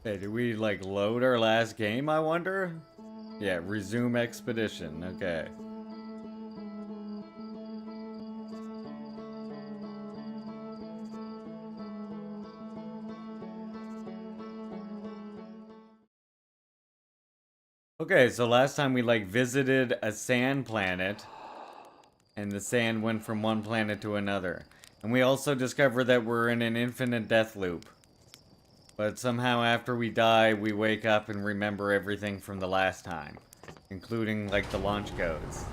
Hey, did we like load our last game, I wonder? Yeah, resume expedition. Okay. Okay, so last time we like visited a sand planet and the sand went from one planet to another. And we also discovered that we're in an infinite death loop. But somehow after we die, we wake up and remember everything from the last time, including like the launch codes.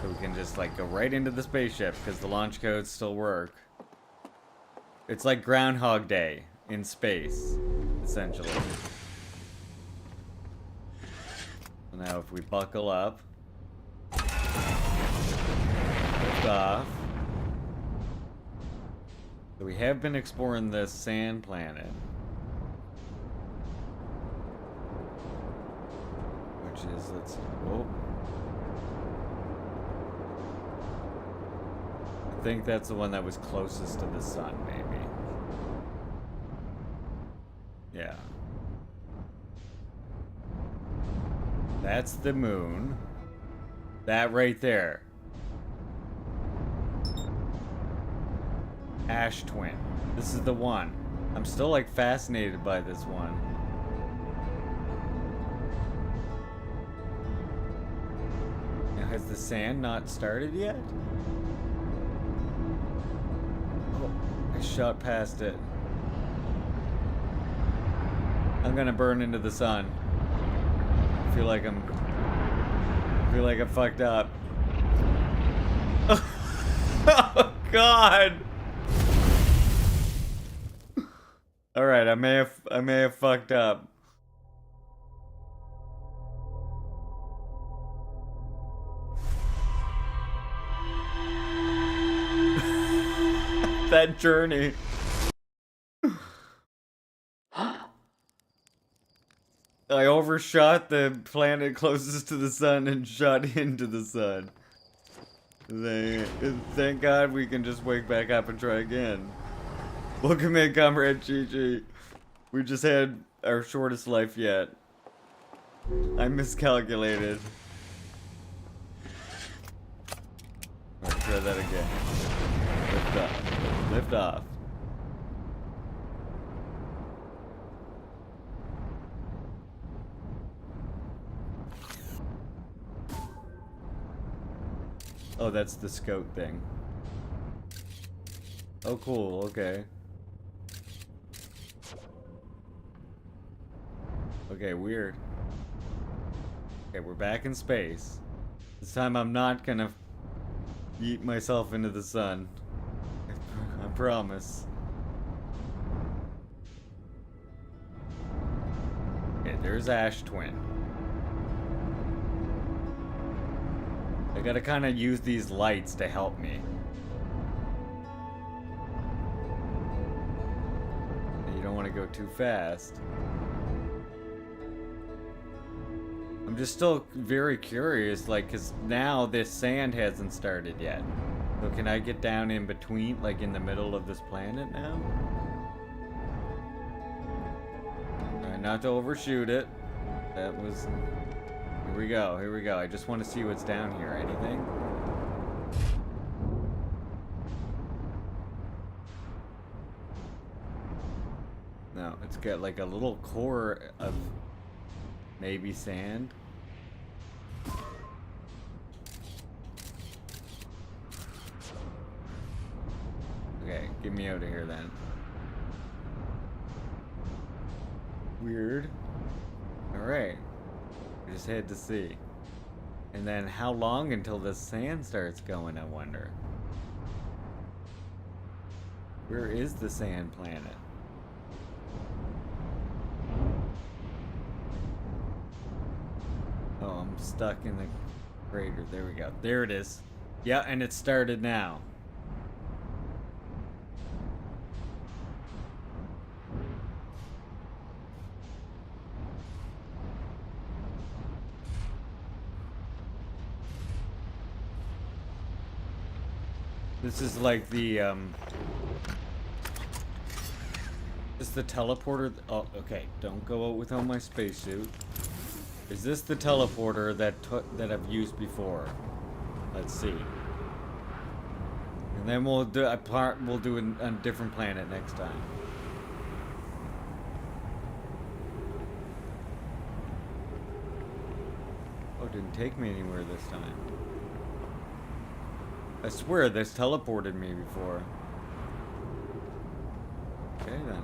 So we can just like go right into the spaceship because the launch codes still work. It's like Groundhog Day in space, essentially. So now if we buckle up, lift off. So we have been exploring this sand planet. Which is, let's see, whoa. I think that's the one that was closest to the sun, maybe. Yeah. That's the moon. That right there. Ash Twin. This is the one. I'm still like fascinated by this one. Now, has the sand not started yet? Oh, I shot past it. I'm gonna burn into the sun. I feel like I'm fucked up. Oh God. All right, I may have fucked up. That journey. I overshot the planet closest to the sun and shot into the sun. Thank God we can just wake back up and try again. Welcome in, Comrade Chi-Chi. We just had our shortest life yet. I miscalculated. Alright, try that again. Lift off. Lift off. Oh, that's the scout thing. Oh, cool. Okay. Okay, weird. Okay, we're back in space. This time I'm not gonna yeet myself into the sun. I promise. Okay, there's Ash Twin. I gotta kind of use these lights to help me. You don't want to go too fast. I'm just still very curious, like, because now this sand hasn't started yet. So can I get down in between, like in the middle of this planet now? Try not to overshoot it. That was... Here we go, here we go. I just want to see what's down here. Anything? No, it's got like a little core of maybe sand. Okay, get me out of here then. Weird. Alright. We just had to see. And then how long until the sand starts going, I wonder? Where is the sand planet? Oh, I'm stuck in the crater. There we go. There it is. Yeah, and it started now. This is like the Is the teleporter? Oh, okay. Don't go out without my spacesuit. Is this the teleporter that I've used before? Let's see. And then we'll do a different planet next time. Oh, it didn't take me anywhere this time. I swear this teleported me before. Okay then.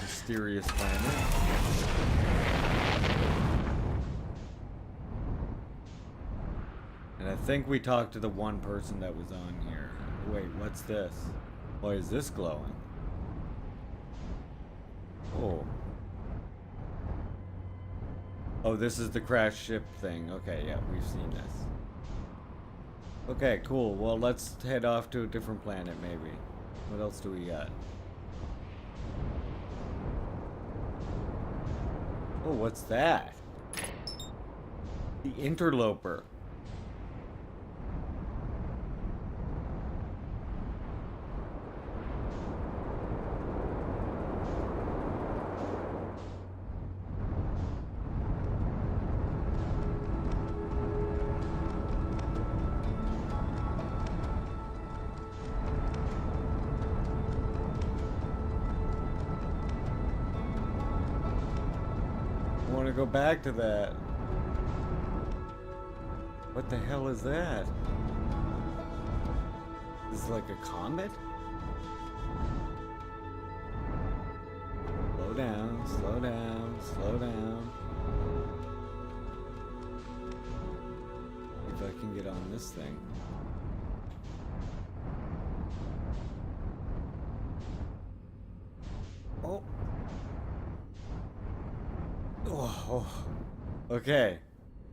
Mysterious planet. And I think we talked to the one person that was on here. Wait, what's this? Why is this glowing? Oh. Oh, this is the crash ship thing. Okay, yeah, we've seen this. Okay, cool. Well, let's head off to a different planet, maybe. What else do we got? Oh, what's that? The interloper. I want to go back to that. What the hell is that? This is like a comet? Slow down, slow down, slow down. If I can get on this thing. Oh. Oh. Okay.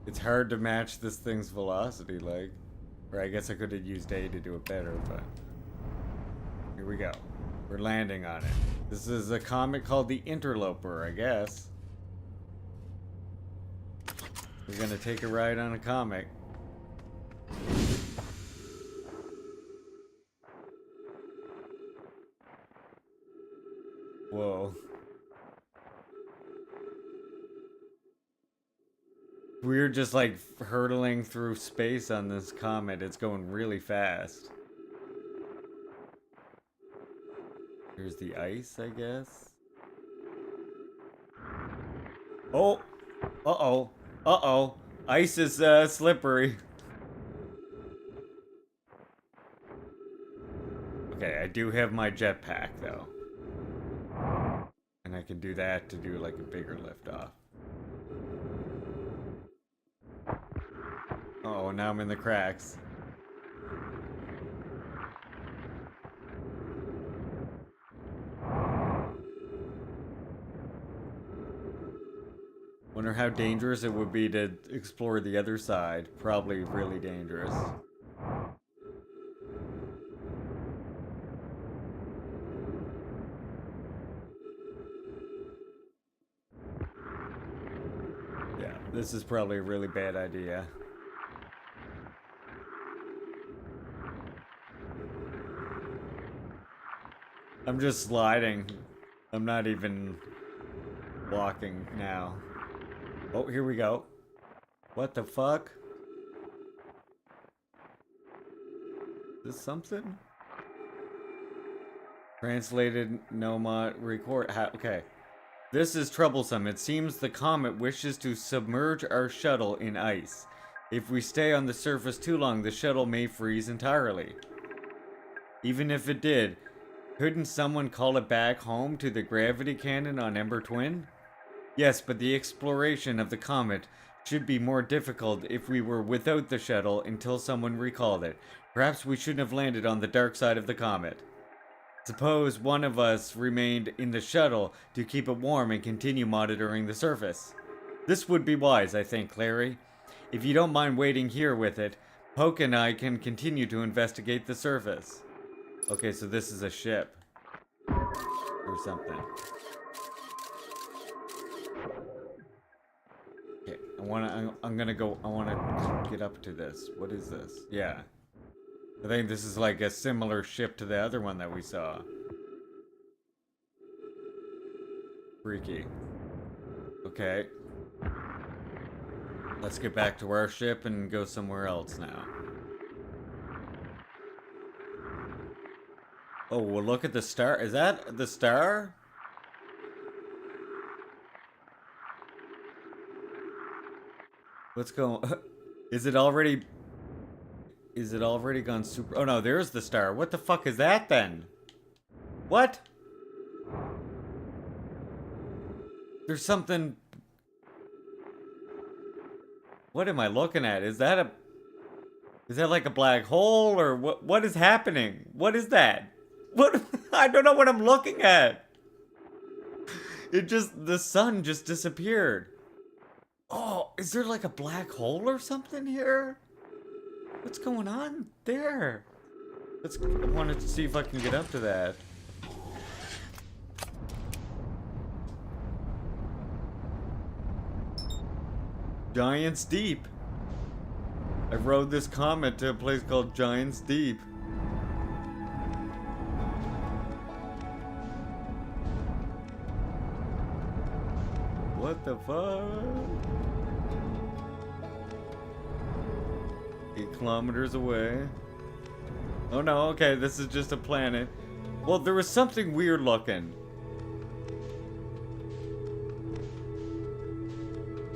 It's hard to match this thing's velocity, like. Or I guess I could have used A to do it better, but. Here we go. We're landing on it. This is a comet called the Interloper, I guess. We're gonna take a ride on a comet. Whoa. We're just like hurtling through space on this comet. It's going really fast. Here's the ice, I guess. Oh! Uh-oh. Uh-oh. Ice is slippery. Okay, I do have my jetpack though. And I can do that to do like a bigger liftoff. Oh, now I'm in the cracks. Wonder how dangerous it would be to explore the other side. Probably really dangerous. Yeah, this is probably a really bad idea. I'm just sliding. I'm not even walking now. Oh, here we go. What the fuck? Is this something? Translated Nomad record. Okay. This is troublesome. It seems the comet wishes to submerge our shuttle in ice. If we stay on the surface too long, the shuttle may freeze entirely. Even if it did, couldn't someone call it back home to the gravity cannon on Ember Twin? Yes, but the exploration of the comet should be more difficult if we were without the shuttle until someone recalled it. Perhaps we shouldn't have landed on the dark side of the comet. Suppose one of us remained in the shuttle to keep it warm and continue monitoring the surface. This would be wise, I think, Clary. If you don't mind waiting here with it, Poke and I can continue to investigate the surface. Okay, so this is a ship. Or something. Okay, I'm gonna go, I wanna get up to this. What is this? Yeah. I think this is like a similar ship to the other one that we saw. Freaky. Okay. Let's get back to our ship and go somewhere else now. Oh, well, look at the star. Is that the star? What's going? Is it already? Is it already gone super? Oh no, there's the star. What the fuck is that then? What? There's something. What am I looking at? Is that a? Is that like a black hole or what? What is happening? What is that? What? I don't know what I'm looking at. It just, the sun just disappeared. Oh, is there like a black hole or something here? What's going on there? I wanted to see if I can get up to that. Giant's Deep. I rode this comet to a place called Giant's Deep. What the fuck? 8 kilometers away. Oh no, okay, this is just a planet. Well, there was something weird looking.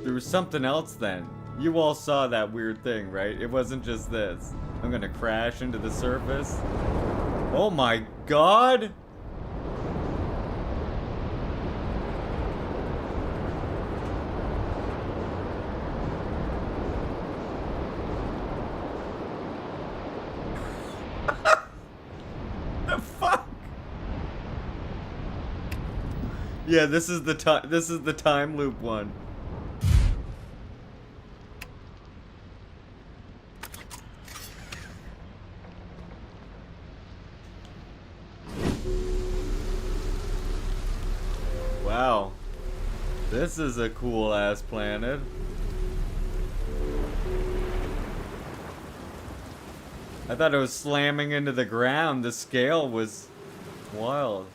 There was something else then. You all saw that weird thing, right? It wasn't just this. I'm gonna crash into the surface. Oh my god! The fuck? Yeah, this is the time loop one. Wow. This is a cool ass planet. I thought it was slamming into the ground. The scale was wild.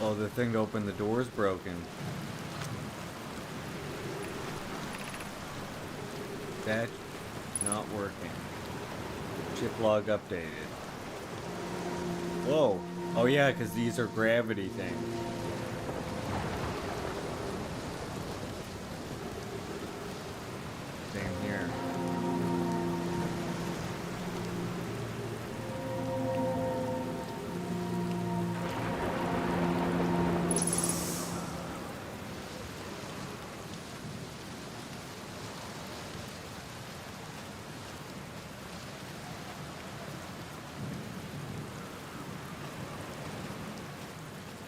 Oh, the thing to open the door is broken. That's not working. Chip log updated. Whoa. Oh yeah, because these are gravity things. Same here.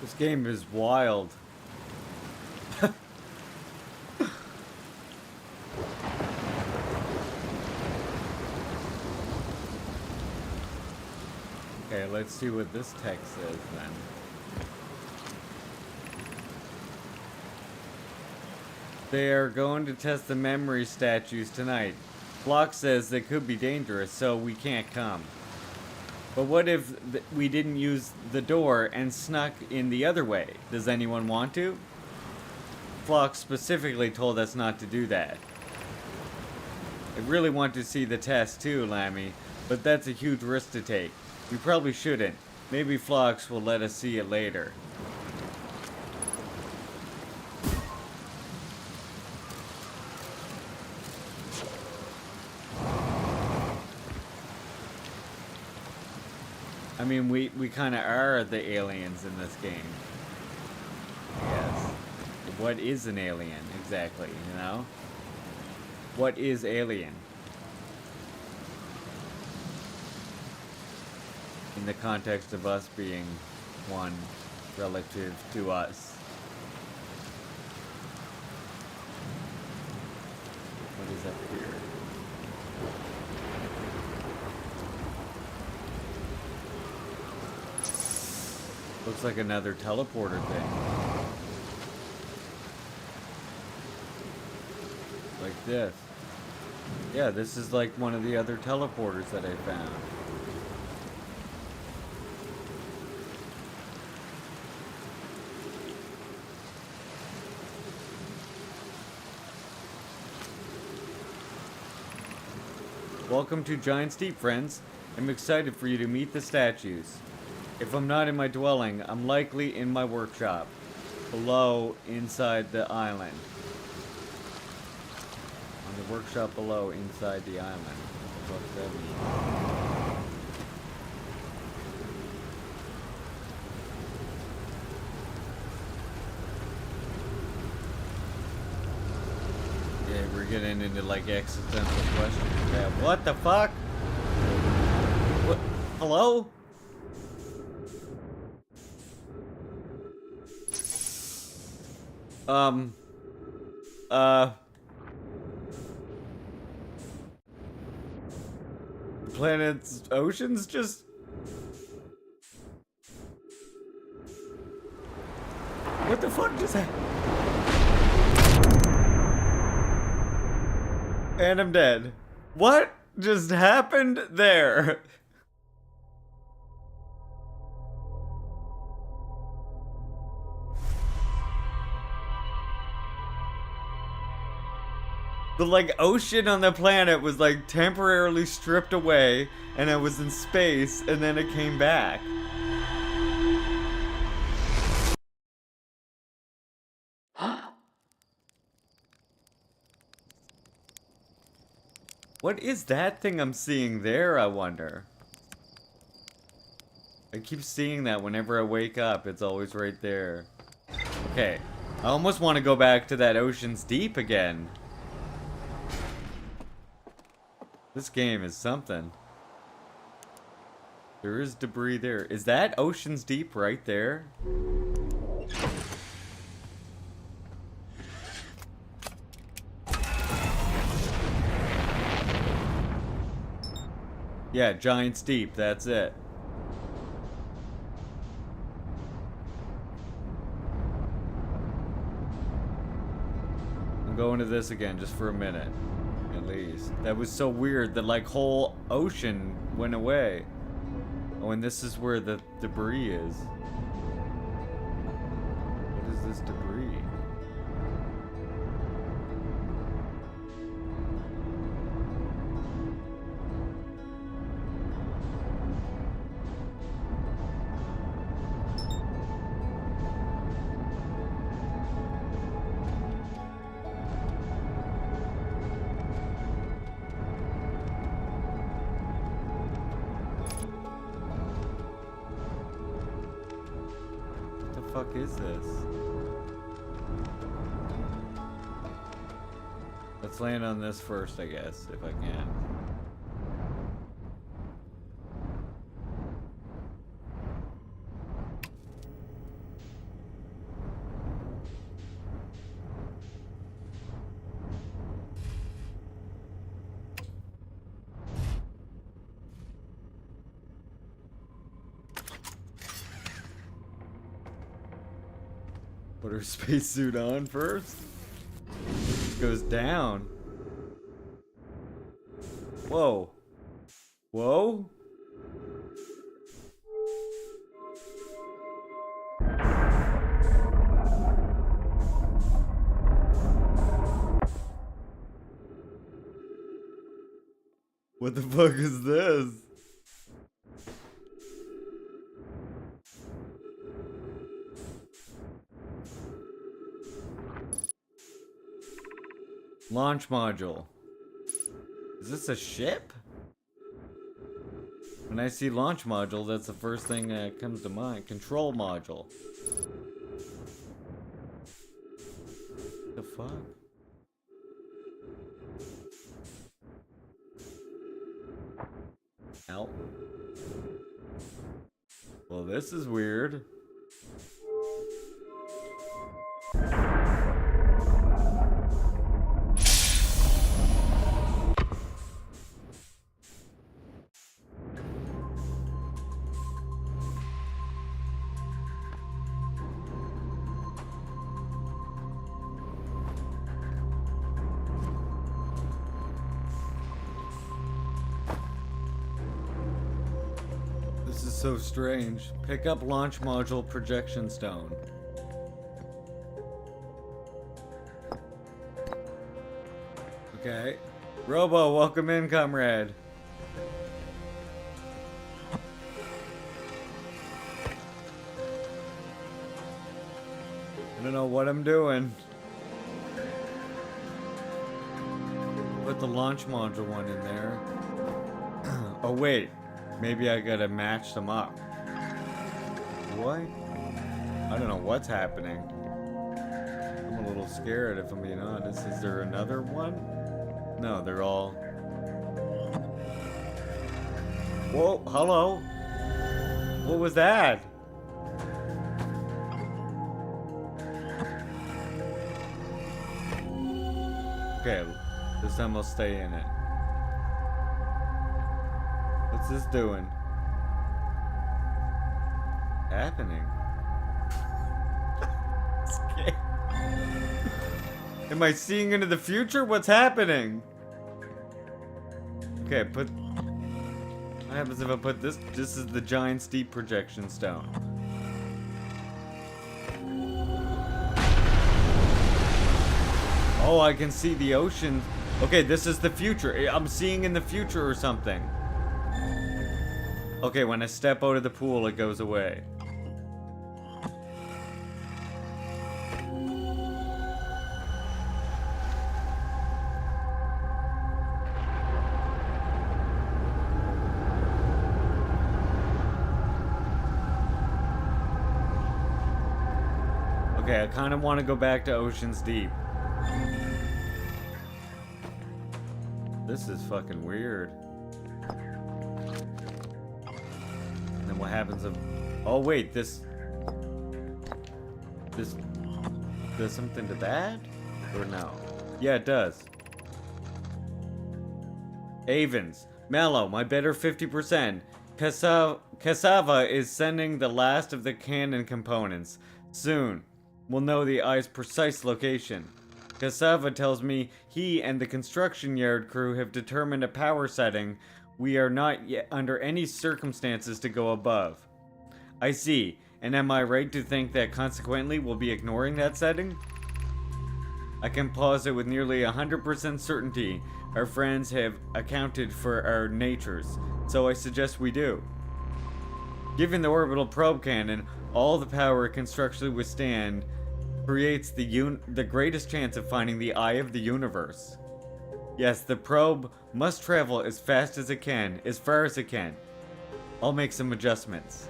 This game is wild. Okay, let's see what this text says then. They are going to test the memory statues tonight. Flock says they could be dangerous, so we can't come. But what if we didn't use the door and snuck in the other way? Does anyone want to? Flock specifically told us not to do that. I really want to see the test too, Lammy, but that's a huge risk to take. We probably shouldn't. Maybe Phlox will let us see it later. I mean, we kind of are the aliens in this game. Yes. What is an alien, exactly, you know? What is alien? In the context of us being one relative to us. is up here? Looks like another teleporter thing. Like this. Yeah, this is like one of the other teleporters that I found. Welcome to Giant's Deep, friends. I'm excited for you to meet the statues. If I'm not in my dwelling, I'm likely in my workshop, below inside the island. On the workshop below inside the island. What does that mean? Yeah, we're getting into like existential questions. Yeah, what the fuck? What? Hello? The planet's oceans just... What the fuck just happened? And I'm dead. What just happened there? The like ocean on the planet was like temporarily stripped away and I was in space and then it came back. What is that thing I'm seeing there, I wonder? I keep seeing that whenever I wake up. It's always right there. Okay. I almost want to go back to that Ocean's Deep again. This game is something. There is debris there. Is that Ocean's Deep right there? Yeah, Giant's Deep, that's it. I'm going to this again just for a minute. At least. That was so weird. The like whole ocean went away. Oh, and this is where the debris is. What is this debris? What the fuck is this? Let's land on this first, I guess, if I can. Put her spacesuit on first. It goes down. Whoa. Whoa? What the fuck is this? Launch module. Is this a ship? When I see launch module, that's the first thing that comes to mind. Control module. The fuck? Ow. Well, this is weird. so strange. Pick up launch module projection stone. Okay. Robo, welcome in, comrade. I don't know what I'm doing. Put the launch module one in there. Oh wait, maybe I gotta match them up. What? I don't know what's happening. I'm a little scared if I'm being honest. Is there another one? No, they're all... Whoa, hello? What was that? Okay, this time I'll stay in it. What's this doing? Happening? Scared. Am I seeing into the future? What's happening? Okay, what happens if I put this? This is the giant steep projection stone. Oh, I can see the ocean. Okay, this is the future. I'm seeing in the future or something. Okay, when I step out of the pool, it goes away. Okay, I kind of want to go back to Ocean's Deep. This is fucking weird. And then what happens if... Oh wait, this does something to that? Or no? Yeah, it does. Avens. Mallow, my better 50%. Cassava is sending the last of the cannon components. Soon, we'll know the eye's precise location. Cassava tells me he and the construction yard crew have determined a power setting we are not yet under any circumstances to go above. I see, and am I right to think that consequently we'll be ignoring that setting? I can posit with nearly 100% certainty our friends have accounted for our natures, so I suggest we do. Given the orbital probe cannon, all the power it can structurally withstand creates the greatest chance of finding the eye of the universe. Yes, the probe must travel as fast as it can, as far as it can. I'll make some adjustments.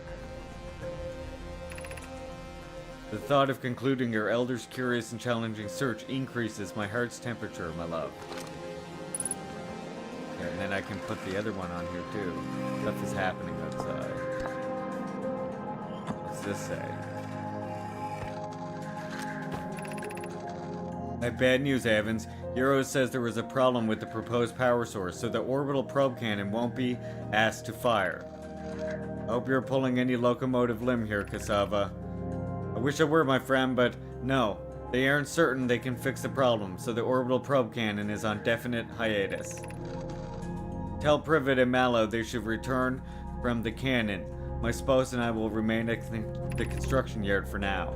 The thought of concluding your elder's curious and challenging search increases my heart's temperature, my love. Okay, and then I can put the other one on here too. Stuff is happening outside. What's this say? I have bad news, Evans. Euro says there was a problem with the proposed power source, so the orbital probe cannon won't be asked to fire. I hope you're pulling any locomotive limb here, Cassava. I wish I were, my friend, but no. They aren't certain they can fix the problem, so the orbital probe cannon is on definite hiatus. Tell Privet and Mallow they should return from the cannon. My spouse and I will remain at the construction yard for now.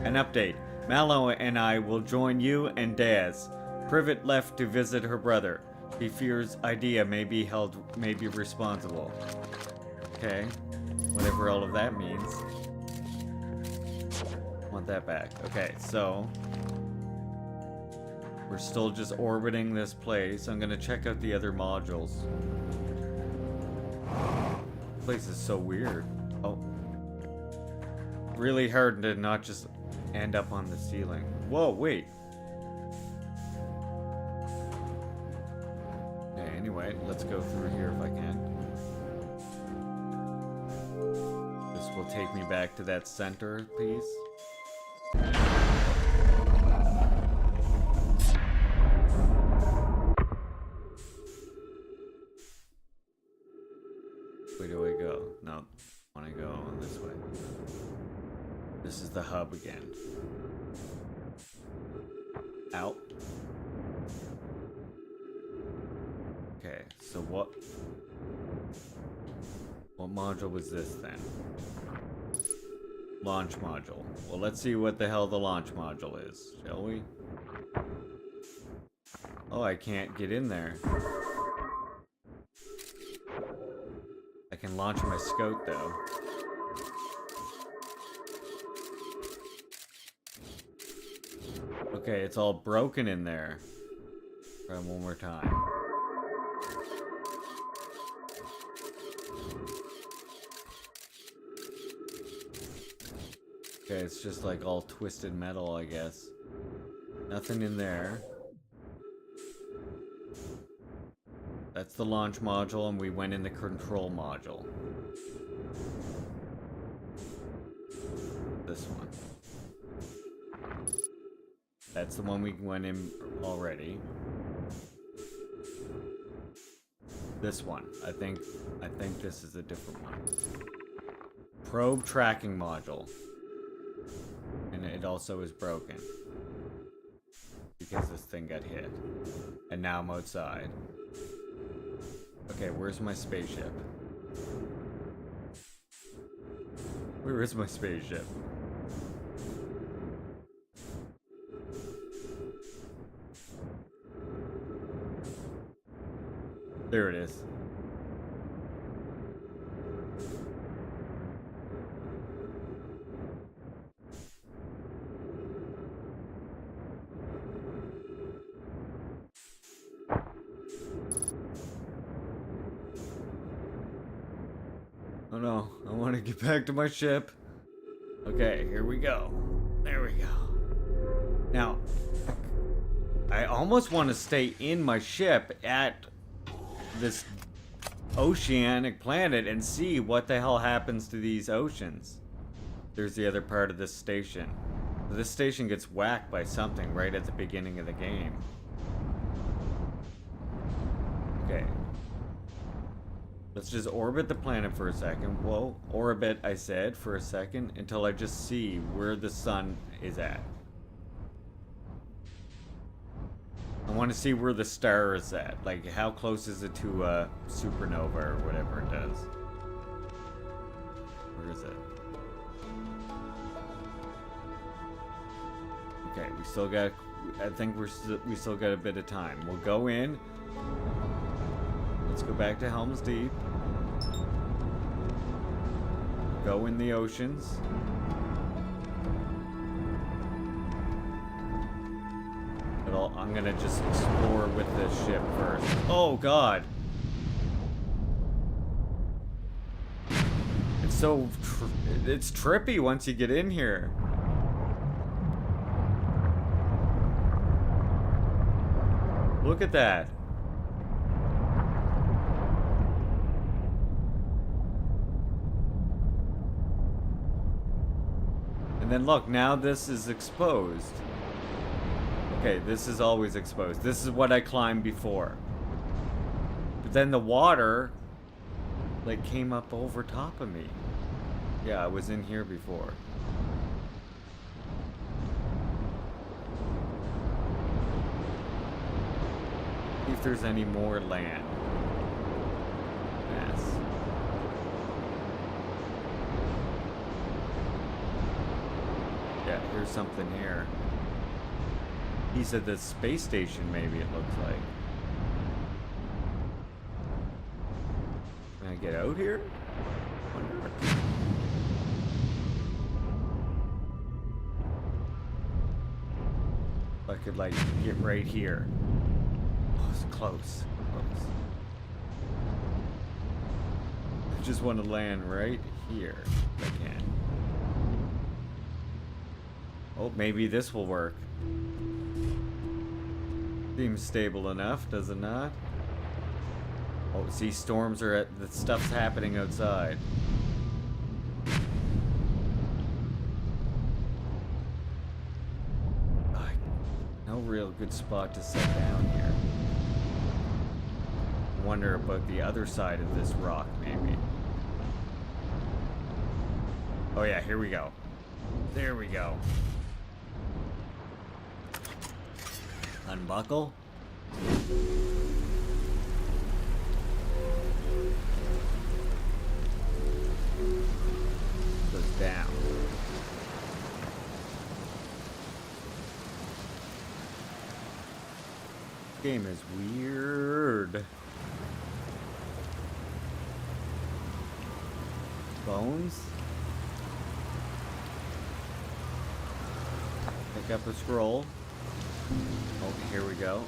An update. Mallow and I will join you and Daz. Privet left to visit her brother. He fears Idea may be responsible. Okay. Whatever all of that means. Want that back. Okay, so we're still just orbiting this place. I'm gonna check out the other modules. This place is so weird. Oh. Really hard to not just end up on the ceiling. Whoa, wait. Okay, anyway, let's go through here if I can. This will take me back to that center piece. Where do I go? No, I want to go on this way. This is the hub again. Out. Okay, so what What module was this then? Launch module. Well, let's see what the hell the launch module is, shall we? Oh, I can't get in there. I can launch my scout though. Okay, it's all broken in there. Try one more time. Okay, it's just like all twisted metal, I guess. Nothing in there. That's the launch module, and we went in the control module. This one. That's the one we went in already. This one. I think this is a different one. Probe tracking module. And it also is broken. Because this thing got hit. And now I'm outside. Okay, where's my spaceship? Where is my spaceship? There it is. Oh no, I want to get back to my ship. Okay, here we go. There we go. Now, I almost want to stay in my ship at this oceanic planet and see what the hell happens to these oceans. There's the other part of this station. This station gets whacked by something right at the beginning of the game. Okay. Let's just orbit the planet for a second. Whoa, orbit, I said, for a second, until I just see where the sun is at. I want to see where the star is at. Like, how close is it to a supernova or whatever it does? Where is it? Okay, we still got... I think we still got a bit of time. We'll go in. Let's go back to Helm's Deep. Go in the oceans. But I'm gonna just explore with this ship first. Oh god! It's so... it's trippy once you get in here. Look at that. And then look, now this is exposed. Okay, this is always exposed. This is what I climbed before. But then the water, like, came up over top of me. Yeah, I was in here before. See if there's any more land. Yes. Yeah, here's something here. He said the space station, maybe it looks like. Can I get out here? Wonder. If I could, like, get right here. Oh, it's close. Close. I just want to land right here if I can. Oh, maybe this will work. Seems stable enough, does it not? Oh, see, storms are at... the stuff's happening outside. No real good spot to sit down here. I wonder about the other side of this rock, maybe. Oh yeah, here we go. There we go. Unbuckle. Game is weird. Bones? Pick up a scroll. Oh, here we go.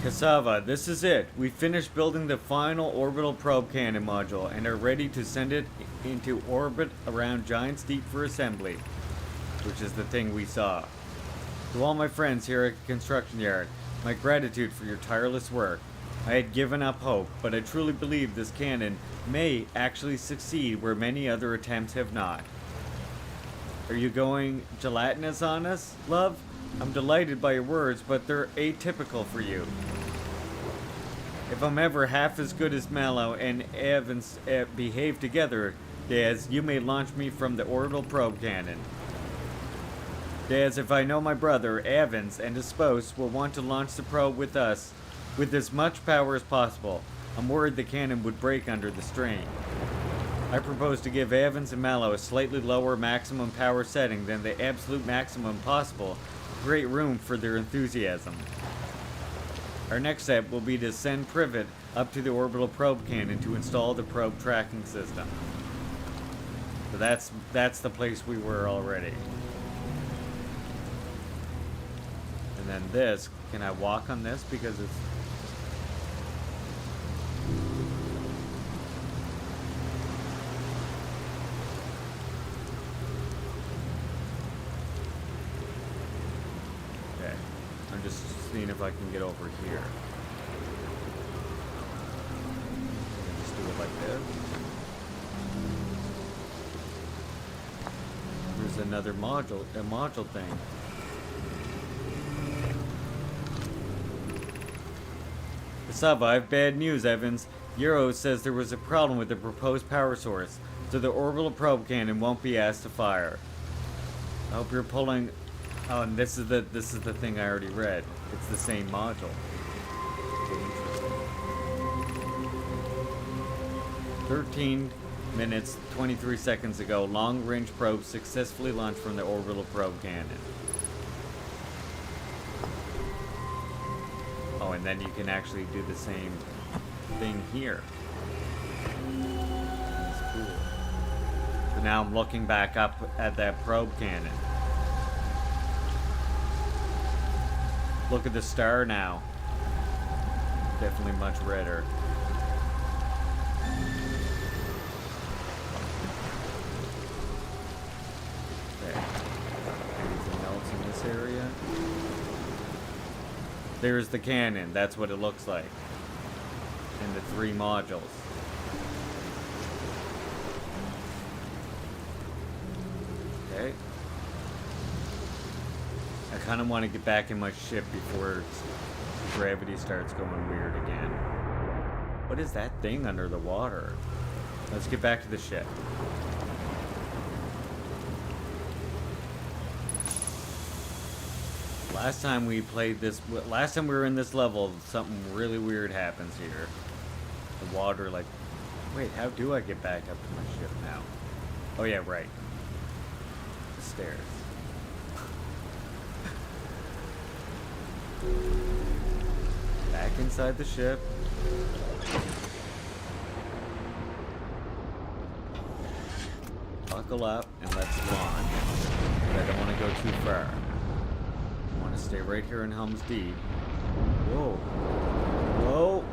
Cassava, this is it. We finished building the final orbital probe cannon module and are ready to send it into orbit around Giant's Deep for assembly, which is the thing we saw. To all my friends here at the construction yard, my gratitude for your tireless work. I had given up hope, but I truly believe this cannon may actually succeed where many other attempts have not. Are you going gelatinous on us, love? I'm delighted by your words, but they're atypical for you. If I'm ever half as good as Mallow and Evans behave together, Daz, you may launch me from the orbital probe cannon. Daz, if I know my brother, Evans, and his spouse will want to launch the probe with us with as much power as possible, I'm worried the cannon would break under the strain. I propose to give Evans and Mallow a slightly lower maximum power setting than the absolute maximum possible to create room for their enthusiasm. Our next step will be to send Privet up to the orbital probe cannon to install the probe tracking system. So that's the place we were already. And then this, can I walk on this? Because it's... Okay, I'm just seeing if I can get over here. Just do it like this. There's another module thing. Cassava, I have bad news, Evans. Euro says there was a problem with the proposed power source, so the orbital probe cannon won't be asked to fire. I hope you're pulling... Oh, and this is the thing I already read. It's the same module. 13 minutes, 23 seconds ago, long-range probe successfully launched from the orbital probe cannon. Oh, and then you can actually do the same thing here. That's cool. So now I'm looking back up at that probe cannon. Look at the star now. Definitely much redder. Okay. Anything else in this area? There's the cannon. That's what it looks like. And the 3 modules. Okay. I kind of want to get back in my ship before gravity starts going weird again. What is that thing under the water? Let's get back to the ship. Last time we were in this level, something really weird happens here. The water, like... Wait, how do I get back up to my ship now? Oh yeah, right. The stairs. Back inside the ship. Buckle up and let's launch. But I don't want to go too far. I want to stay right here in Helm's Deep. Whoa. Whoa.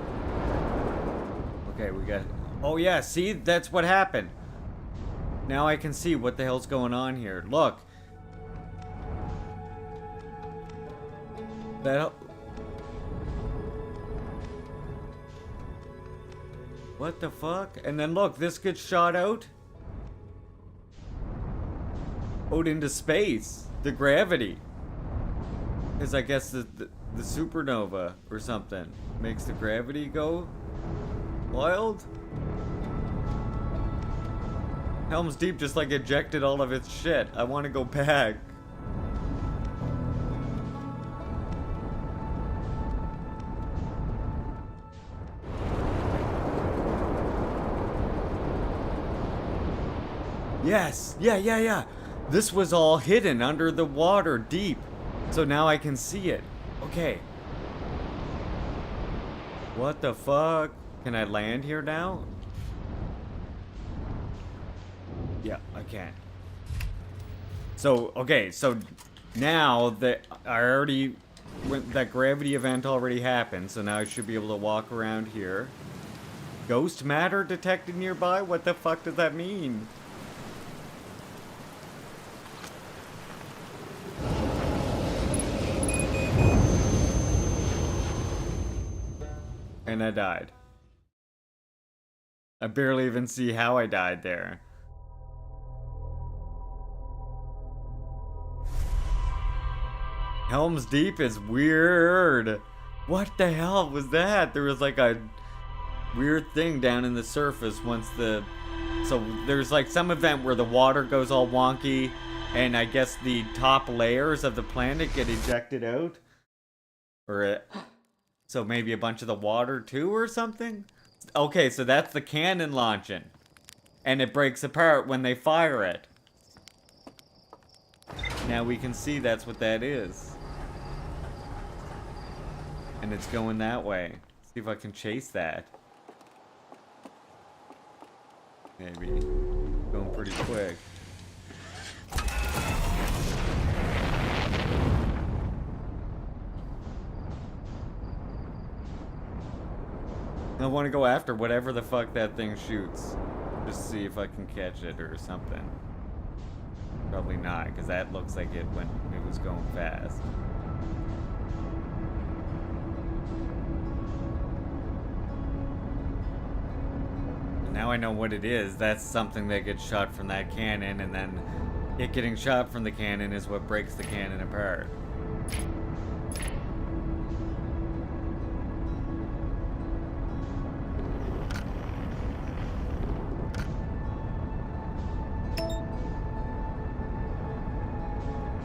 Okay, we got... Oh yeah, see? That's what happened. Now I can see what the hell's going on here. Look. That... What the fuck? And then look, this gets shot out. Out into space. The gravity. Because I guess the supernova or something makes the gravity go wild. Helm's Deep just like ejected all of its shit. I want to go back. Yes! Yeah. This was all hidden under the water deep. So now I can see it. Okay. What the fuck? Can I land here now? Yeah, I can. So, okay, so now that that gravity event already happened, so now I should be able to walk around here. Ghost matter detected nearby? What the fuck does that mean? And I died. I barely even see how I died there. Helm's Deep is weird. What the hell was that? There was like a weird thing down in the surface once the... So there's like some event where the water goes all wonky and I guess the top layers of the planet get ejected out. Or so maybe a bunch of the water too or something? Okay, so that's the cannon launching. And it breaks apart when they fire it. Now we can see that's what that is. And it's going that way. See if I can chase that. Maybe. Going pretty quick. I want to go after whatever the fuck that thing shoots. Just see if I can catch it or something. Probably not, because that looks like it when it was going fast. Now I know what it is. That's something that gets shot from that cannon, and then it getting shot from the cannon is what breaks the cannon apart.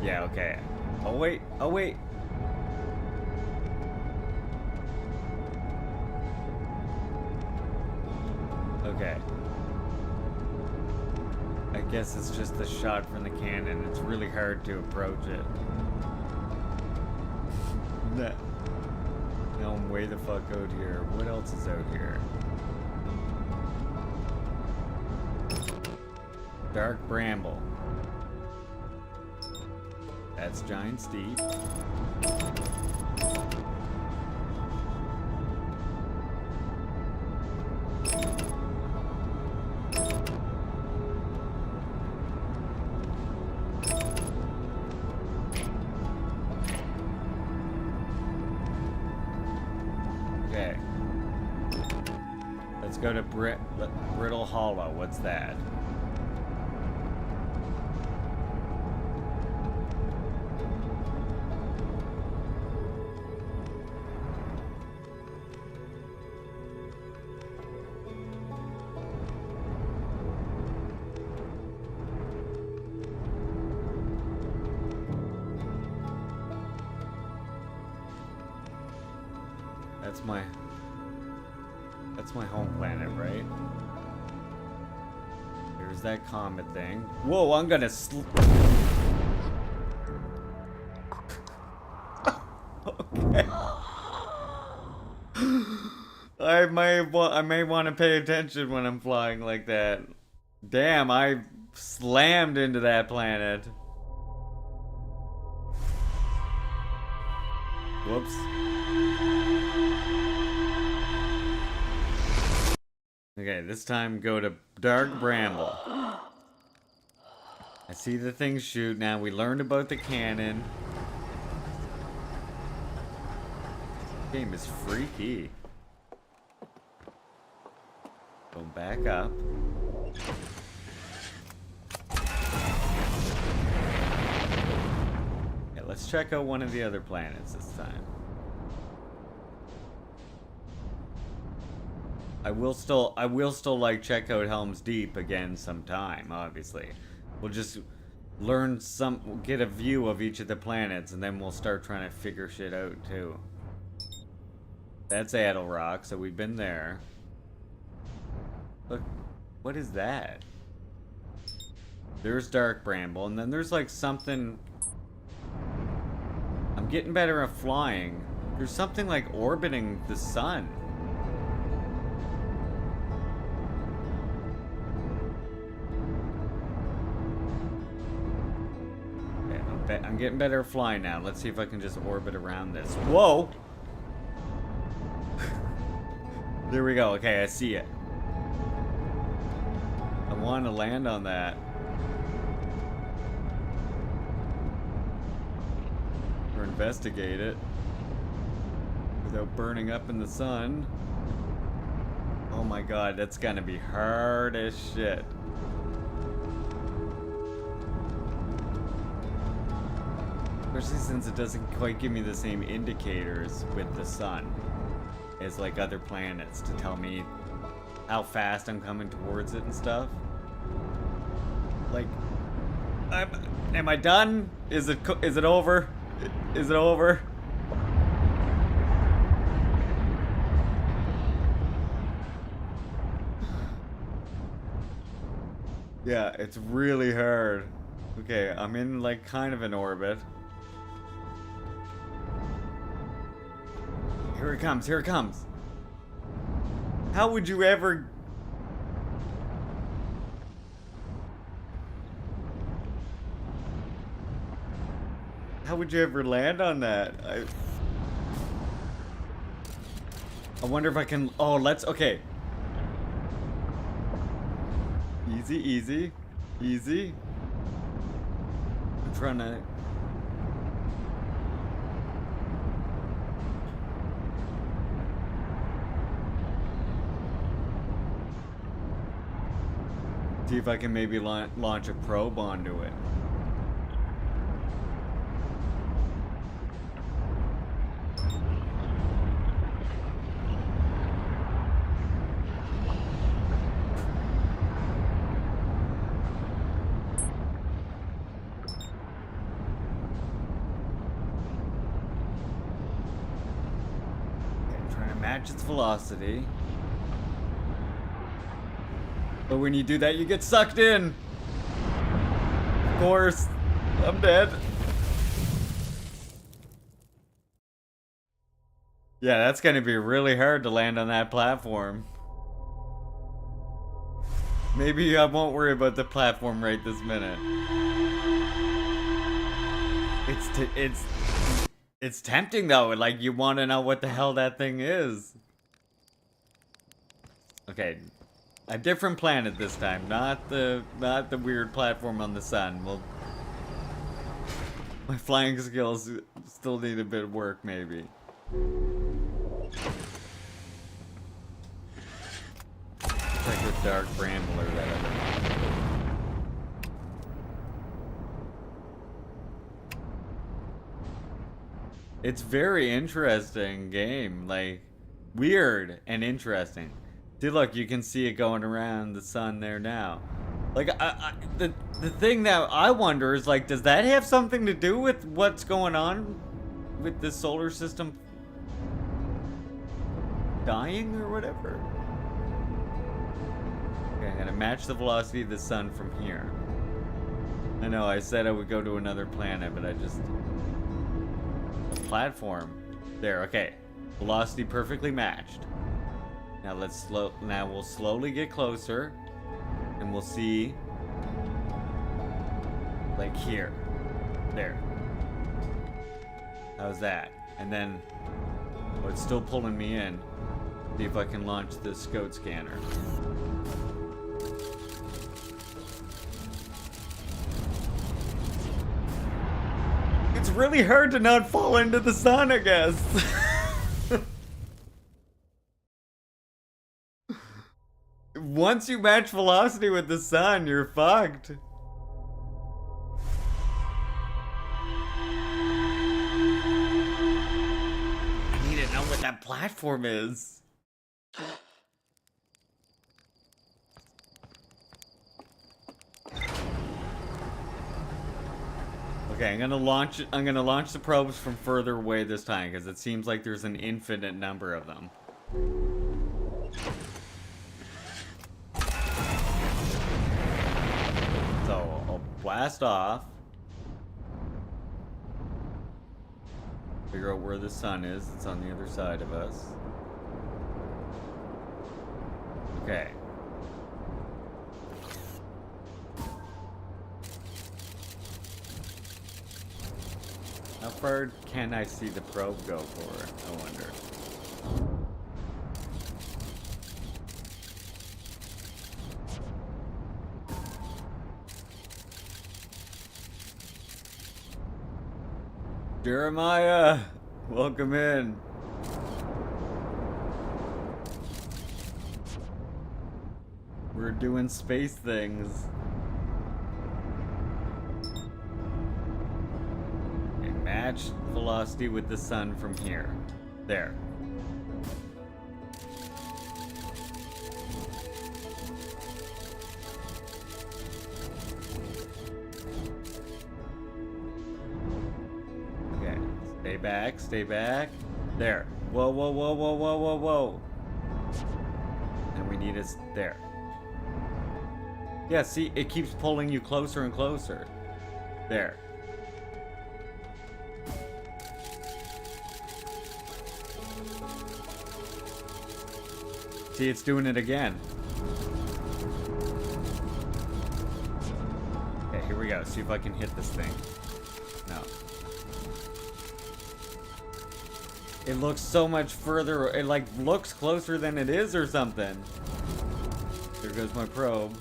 Yeah, okay. Oh wait, oh wait. Okay. I guess it's just the shot from the cannon. It's really hard to approach it. Now I'm way the fuck out here. What else is out here? Dark Bramble. That's Giant Steep. Okay. Let's go to Brittle Hollow. What's that? That's my home planet, right? There's that comet thing. Whoa, I'm gonna okay. I may want to pay attention when I'm flying like that. Damn, I slammed into that planet. Whoops. Okay, this time go to Dark Bramble. I see the thing shoot now. We learned about the cannon. This game is freaky. Go back up. Yeah, let's check out one of the other planets this time. I will still like check out Helm's Deep again sometime, obviously. We'll just get a view of each of the planets and then we'll start trying to figure shit out too. That's Addle Rock, so we've been there. Look, what is that? There's Dark Bramble, and then there's like something... I'm getting better at flying. There's something like orbiting the sun. Okay, I'm getting better at flying now. Let's see if I can just orbit around this. Whoa! There we go. Okay, I see it. I want to land on that. Or investigate it. Without burning up in the sun. Oh my god, that's gonna be hard as shit. Especially since it doesn't quite give me the same indicators with the sun as like other planets to tell me how fast I'm coming towards it and stuff. Like, am I done? Is it over? Is it over? Yeah, it's really hard. Okay, I'm in like kind of an orbit. Here it comes, here it comes. How would you ever... How would you ever land on that? I wonder if I can... Oh, let's... Okay. Easy, easy. Easy. I'm trying to... See if I can maybe launch a probe onto it. Match its velocity. But when you do that, you get sucked in. Of course. I'm dead. Yeah, that's gonna be really hard to land on that platform. Maybe I won't worry about the platform right this minute. It's tempting though, like you want to know what the hell that thing is. Okay, a different planet this time, not the weird platform on the sun. Well, my flying skills still need a bit of work, maybe. Check with Dark Bramble or whatever. It's very interesting game, like weird and interesting. See, look, you can see it going around the sun there now. Like, the thing that I wonder is, like, does that have something to do with what's going on with the solar system dying or whatever? Okay, I'm gonna match the velocity of the sun from here. I know, I said I would go to another planet, but I just... Platform. There, okay. Velocity perfectly matched. Now we'll slowly get closer. And we'll see... Like here. There. How's that? And then... Oh, it's still pulling me in. See if I can launch the scout scanner. It's really hard to not fall into the sun, I guess. Once you match velocity with the sun, you're fucked. I need to know what that platform is. Okay, I'm gonna launch the probes from further away this time because it seems like there's an infinite number of them. So I'll blast off. Figure out where the sun is. It's on the other side of us. Okay. How far can I see the probe go for? I wonder. Jeremiah, welcome in. We're doing space things. Okay, match velocity with the sun from here. There. Stay back, stay back. There. Whoa, whoa, whoa, whoa, whoa, whoa, whoa. And we need us there. Yeah, see, it keeps pulling you closer and closer. There. See, it's doing it again. Okay, here we go. See if I can hit this thing. No. It looks so much further. It like looks closer than it is or something. There goes my probe.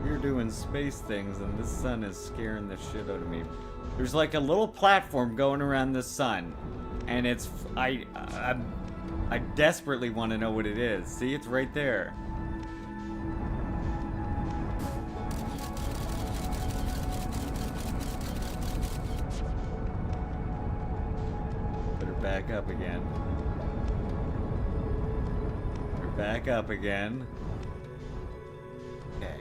We're doing space things and this sun is scaring the shit out of me. There's like a little platform going around the sun, and it's I desperately want to know what it is. See, it's right there. Back up again. We're back up again. Okay.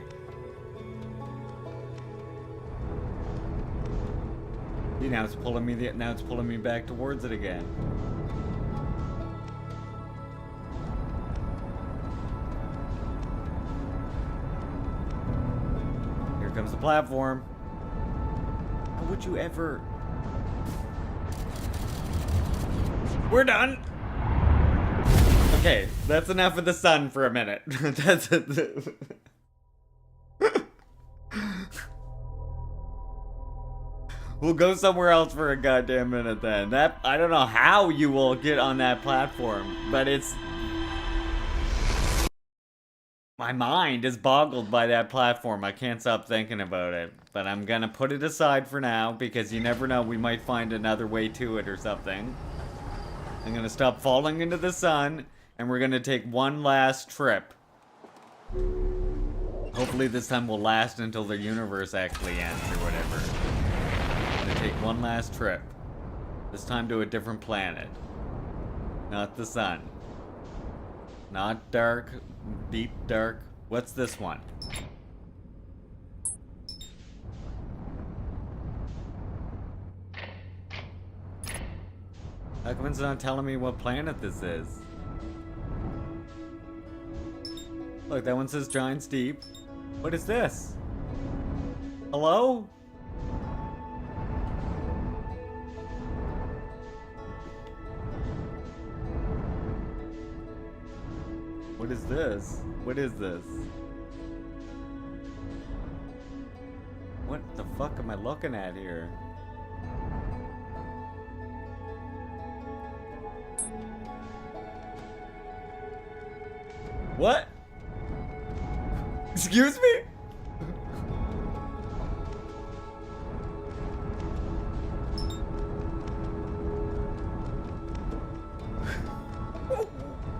See, now it's pulling me back towards it again. Here comes the platform. How would you ever? We're done. Okay, that's enough of the sun for a minute. That's it. We'll go somewhere else for a goddamn minute then. That I don't know how you will get on that platform, but it's my mind is boggled by that platform. I can't stop thinking about it. But I'm gonna put it aside for now because you never know, we might find another way to it or something. I'm gonna stop falling into the sun, and we're gonna take one last trip. Hopefully this time will last until the universe actually ends or whatever. I'm gonna take one last trip. This time to a different planet. Not the sun. Not dark, deep dark. What's this one? How come it's not telling me what planet this is? Look, that one says Giant's Deep. What is this? Hello? What is this? What is this? What the fuck am I looking at here? What? Excuse me?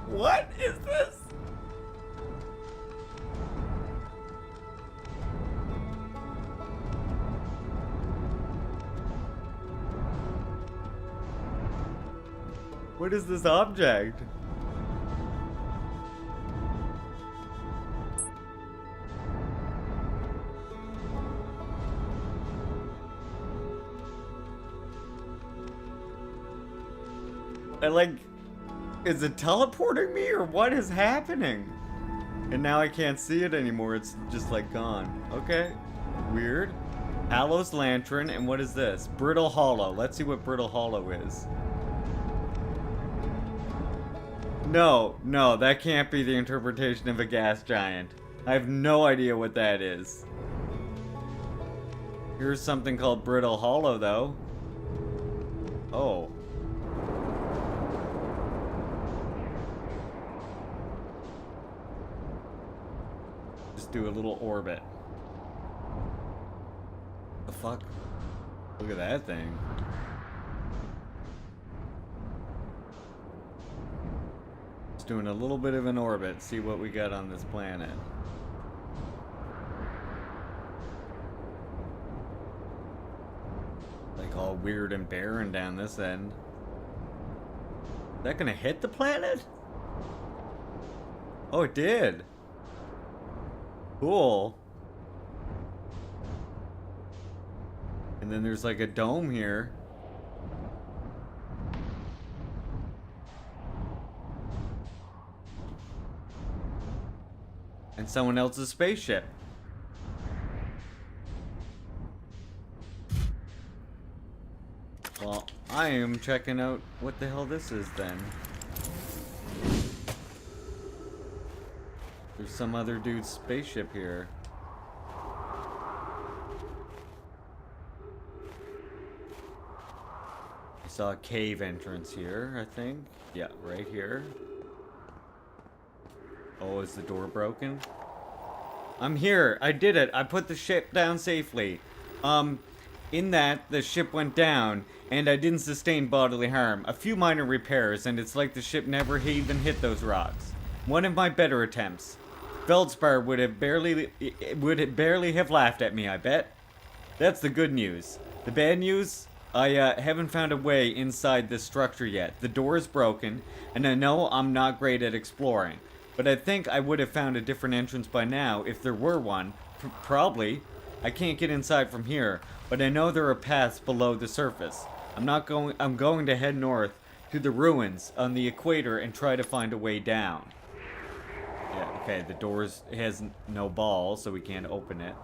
What is this? What is this object? I like... Is it teleporting me or what is happening? And now I can't see it anymore. It's just like gone. Okay. Weird. Hallows Lantern. And what is this? Brittle Hollow. Let's see what Brittle Hollow is. No, no, that can't be the interpretation of a gas giant. I have no idea what that is. Here's something called Brittle Hollow, though. Oh. Just do a little orbit. The fuck? Look at that thing. Just doing a little bit of an orbit, see what we got on this planet. Like all weird and barren down this end. Is that gonna hit the planet? Oh, it did. Cool. And then there's like a dome here. And someone else's spaceship. Well, I am checking out what the hell this is then. There's some other dude's spaceship here. I saw a cave entrance here, I think. Yeah, right here. Oh, is the door broken? I'm here. I did it. I put the ship down safely. In that, the ship went down, and I didn't sustain bodily harm. A few minor repairs, and it's like the ship never even hit those rocks. One of my better attempts. Feldspar would barely have laughed at me, I bet. That's the good news. The bad news? I haven't found a way inside this structure yet. The door is broken, and I know I'm not great at exploring. But I think I would have found a different entrance by now if there were one. Probably. I can't get inside from here, but I know there are paths below the surface. I'm going to head north to the ruins on the equator and try to find a way down. Yeah, okay, the door has no ball, so we can't open it.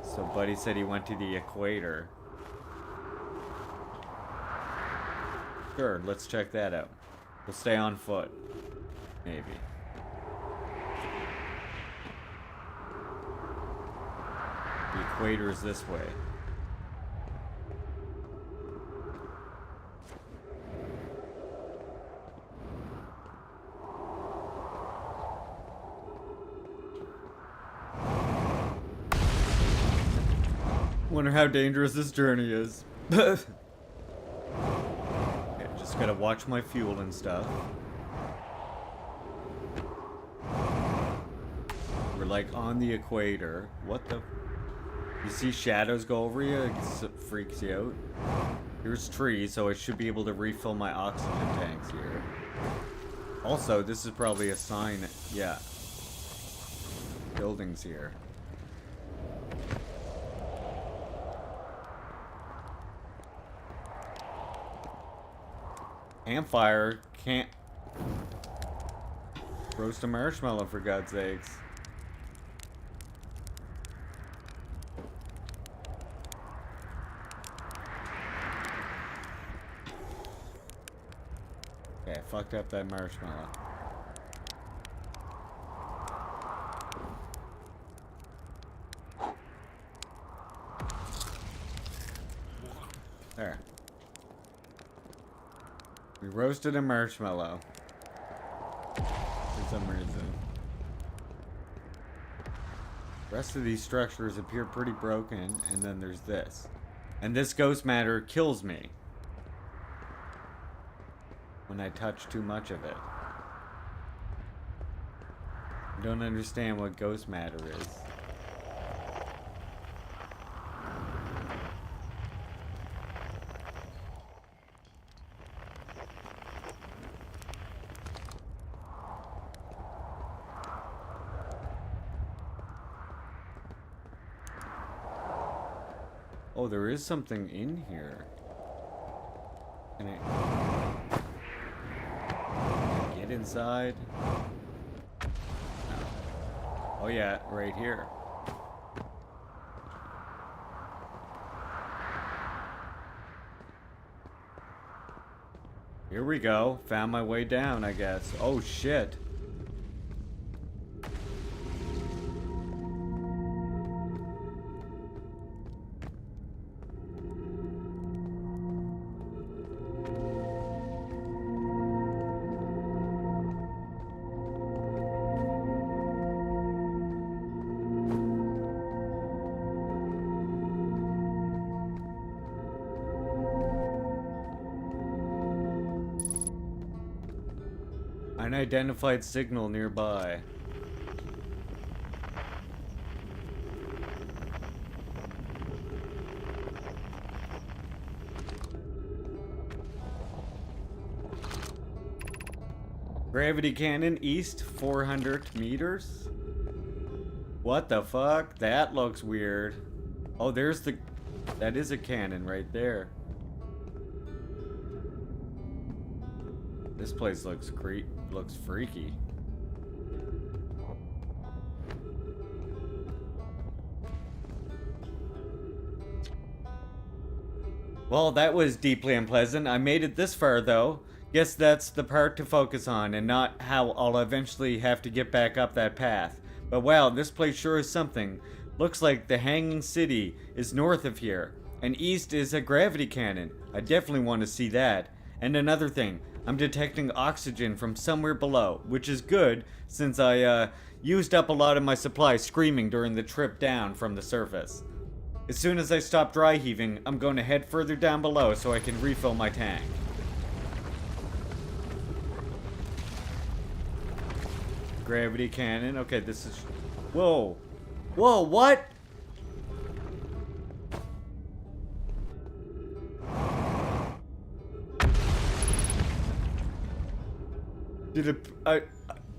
So Buddy said he went to the equator. Sure, let's check that out. We'll stay on foot. Maybe. The equator is this way. Wonder how dangerous this journey is. Okay, just gotta watch my fuel and stuff. We're like on the equator. What the? You see shadows go over you? It freaks you out. Here's trees, so I should be able to refill my oxygen tanks here. Also, this is probably a sign. Yeah. Buildings here. Campfire. Can't roast a marshmallow, for God's sakes. Okay, I fucked up that marshmallow. There. We roasted a marshmallow. For some reason. The rest of these structures appear pretty broken, and then there's this. And this ghost matter kills me when I touch too much of it. I don't understand what ghost matter is. Oh, there is something in here. Can I... inside? No. Oh yeah, right here. Here we go. Found my way down, I guess. Oh shit. Unidentified signal nearby. Gravity cannon east 400 meters? What the fuck? That looks weird. Oh, there's the... That is a cannon right there. This place looks freaky. Well, that was deeply unpleasant. I made it this far, though. Guess that's the part to focus on, and not how I'll eventually have to get back up that path. But wow, this place sure is something. Looks like the Hanging City is north of here, and east is a gravity cannon. I definitely want to see that. And another thing, I'm detecting oxygen from somewhere below, which is good, since I used up a lot of my supply screaming during the trip down from the surface. As soon as I stop dry heaving, I'm going to head further down below so I can refill my tank. Gravity cannon. Okay, this is... Whoa. Whoa, what? Did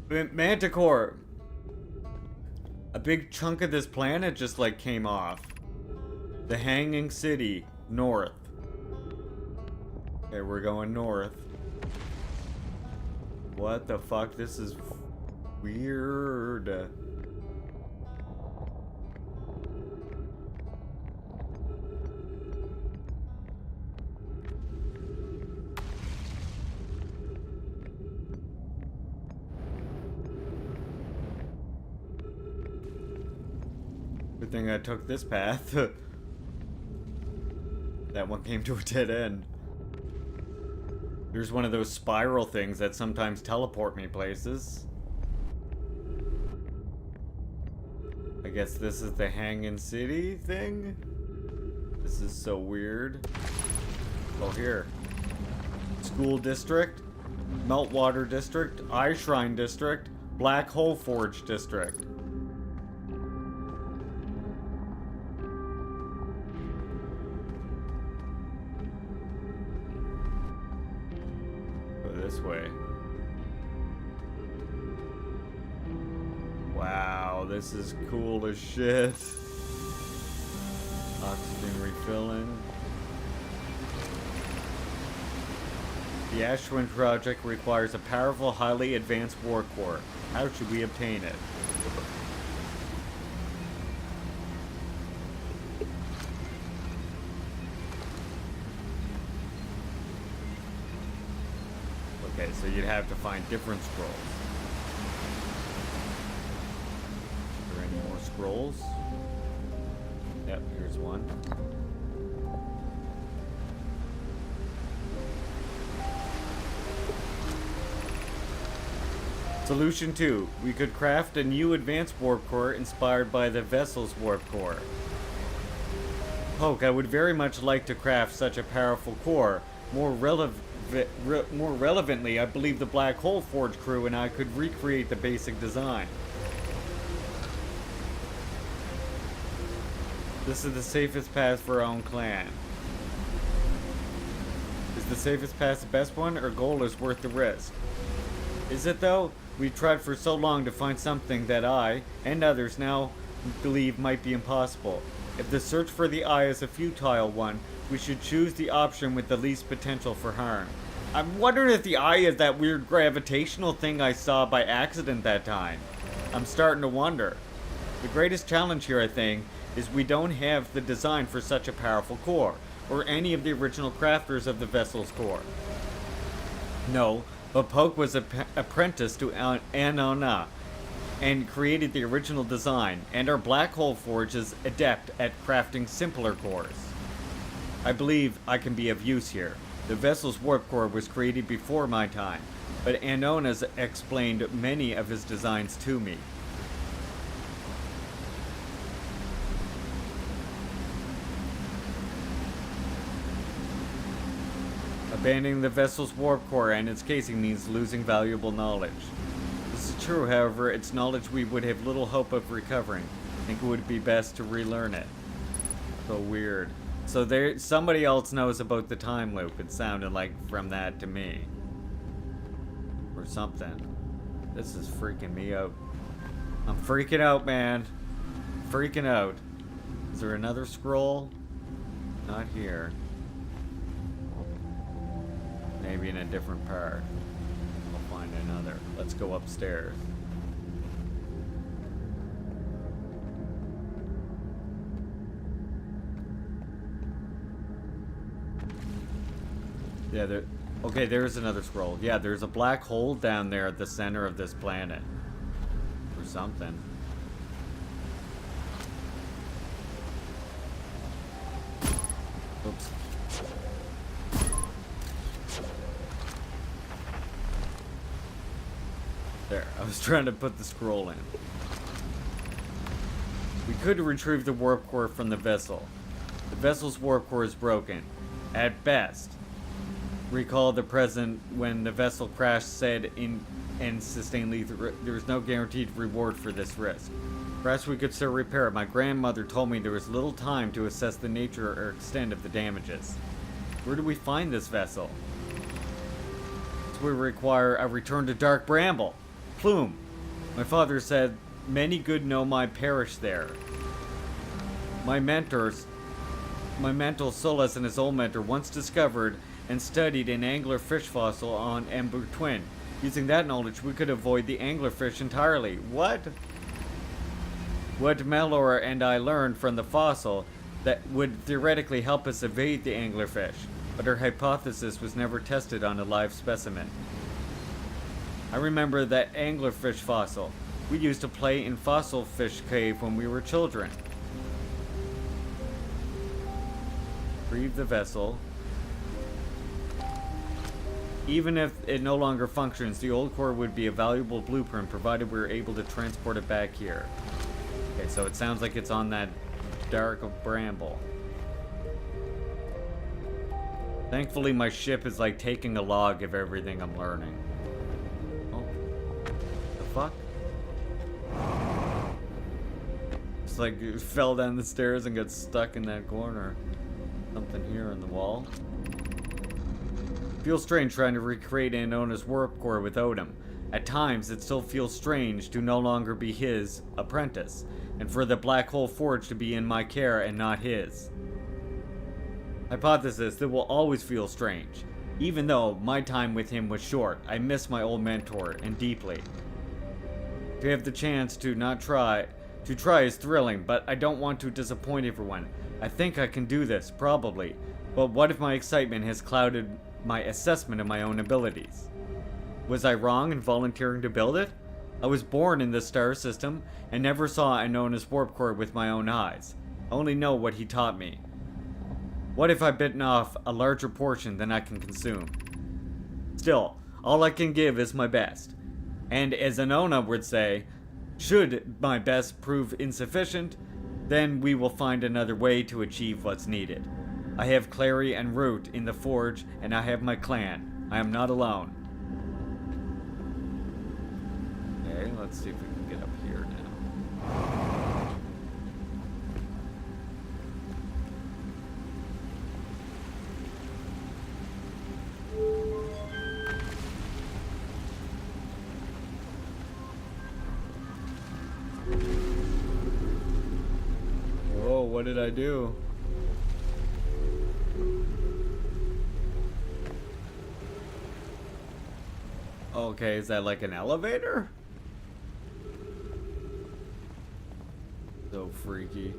Manticore... A big chunk of this planet just, like, came off. The Hanging City, north. Okay, we're going north. What the fuck? This is weird. Good thing I took this path. That one came to a dead end. There's one of those spiral things that sometimes teleport me places. I guess this is the Hanging City thing? This is so weird. Oh, here. School District, Meltwater District, Eye Shrine District, Black Hole Forge District. This way. Wow, this is cool as shit. Oxygen refilling. The Ashwin project requires a powerful, highly advanced war core. How should we obtain it? Okay, so you'd have to find different scrolls. Are there any more scrolls? Yep, here's one. Solution 2. We could craft a new advanced warp core inspired by the vessel's warp core. Poke, I would very much like to craft such a powerful core. More relevantly, I believe the Black Hole Forge crew and I could recreate the basic design. This is the safest path for our own clan. Is the safest path the best one, or goal is worth the risk? Is it though? We've tried for so long to find something that I, and others now, believe might be impossible. If the search for the eye is a futile one, we should choose the option with the least potential for harm. I'm wondering if the eye is that weird gravitational thing I saw by accident that time. I'm starting to wonder. The greatest challenge here, I think, is we don't have the design for such a powerful core, or any of the original crafters of the vessel's core. No, but Poke was apprenticed to Anona, and created the original design, and our black hole forge is adept at crafting simpler cores. I believe I can be of use here. The vessel's warp core was created before my time, but Anona's explained many of his designs to me. Abandoning the vessel's warp core and its casing means losing valuable knowledge. This is true, however, it's knowledge we would have little hope of recovering. I think it would be best to relearn it. So weird. So somebody else knows about the time loop, it sounded like from that to me. Or something. This is freaking me out. I'm freaking out, man. Freaking out. Is there another scroll? Not here. Maybe in a different part. I'll find another. Let's go upstairs. Yeah, okay, there's another scroll. Yeah, there's a black hole down there at the center of this planet. Or something. Oops. There, I was trying to put the scroll in. We could retrieve the warp core from the vessel. The vessel's warp core is broken. At best. Recall the present when the vessel crashed said and sustained lethal. There was no guaranteed reward for this risk. Perhaps we could still repair it. My grandmother told me there was little time to assess the nature or extent of the damages. Where do we find this vessel? So we require a return to Dark Bramble. Plume. My father said many good Nomai perished there. My mentor, Solas, and his old mentor once discovered and studied an anglerfish fossil on Ember Twin. Using that knowledge, we could avoid the anglerfish entirely. What? What Melora and I learned from the fossil that would theoretically help us evade the anglerfish, but our hypothesis was never tested on a live specimen. I remember that anglerfish fossil. We used to play in Fossil Fish Cave when we were children. Retrieve the vessel. Even if it no longer functions, the old core would be a valuable blueprint provided we were able to transport it back here. Okay, so it sounds like it's on that Dark Bramble. Thankfully, my ship is like taking a log of everything I'm learning. Oh. The fuck? It's like it fell down the stairs and got stuck in that corner. Something here in the wall. Feels strange trying to recreate Anona's warp core without him. At times, it still feels strange to no longer be his apprentice, and for the black hole forge to be in my care and not his. Hypothesis that will always feel strange. Even though my time with him was short, I miss my old mentor, and deeply. To have the chance to try is thrilling, but I don't want to disappoint everyone. I think I can do this, probably. But what if my excitement has clouded my assessment of my own abilities? Was I wrong in volunteering to build it? I was born in this star system and never saw Anona's warp core with my own eyes. I only know what he taught me. What if I've bitten off a larger portion than I can consume? Still, all I can give is my best. And as Anona would say, should my best prove insufficient, then we will find another way to achieve what's needed. I have Clary and Root in the forge, and I have my clan. I am not alone. Okay, let's see if we can get up here now. Whoa, what did I do? Okay, is that like an elevator? So freaky.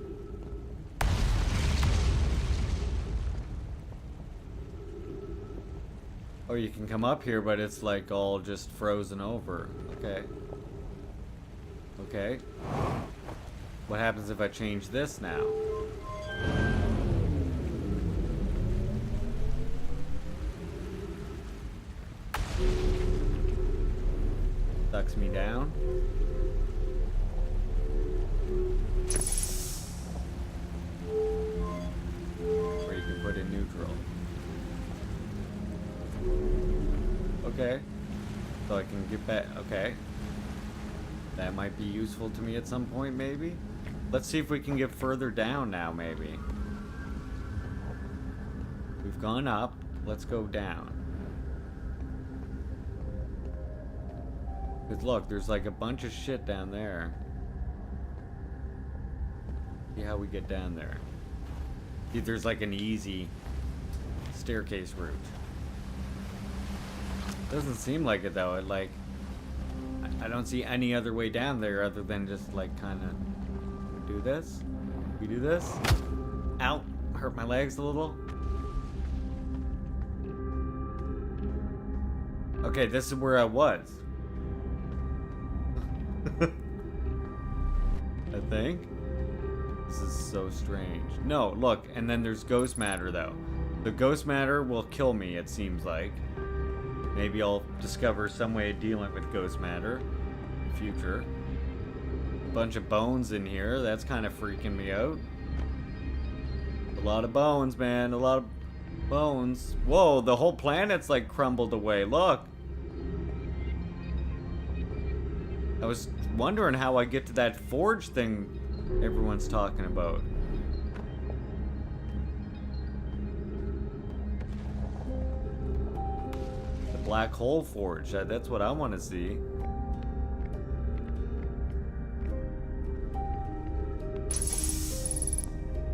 Oh, you can come up here, but it's like all just frozen over. Okay. Okay. What happens if I change this now? Sucks me down. Or you can put in neutral. Okay. So I can get back. Okay. That might be useful to me at some point, maybe? Let's see if we can get further down now, maybe. We've gone up. Let's go down. Because look, there's like a bunch of shit down there. See how we get down there. See, there's like an easy staircase route. Doesn't seem like it though. It like I don't see any other way down there other than just like kind of do this. We do this. Ow! Hurt my legs a little. Okay, this is where I was. I think. This is so strange. No, look, and then there's ghost matter though. The ghost matter will kill me, it seems like. Maybe I'll discover some way of dealing with ghost matter in the future. A bunch of bones in here, that's kind of freaking me out. A lot of bones, man, a lot of bones. Whoa, the whole planet's like crumbled away, look. I was wondering how I get to that forge thing everyone's talking about. The black hole forge, that's what I want to see.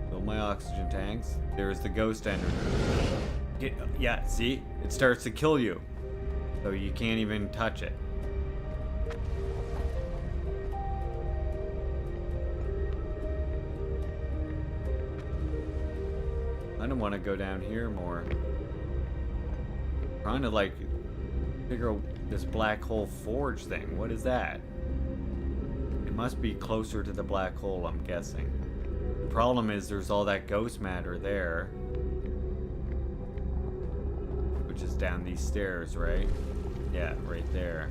Fill my oxygen tanks. There's the ghost energy. Yeah, see? It starts to kill you. So you can't even touch it. I don't want to go down here more. Trying to like figure out this black hole forge thing. What is that? It must be closer to the black hole, I'm guessing. The problem is there's all that ghost matter there. Which is down these stairs, right? Yeah, right there.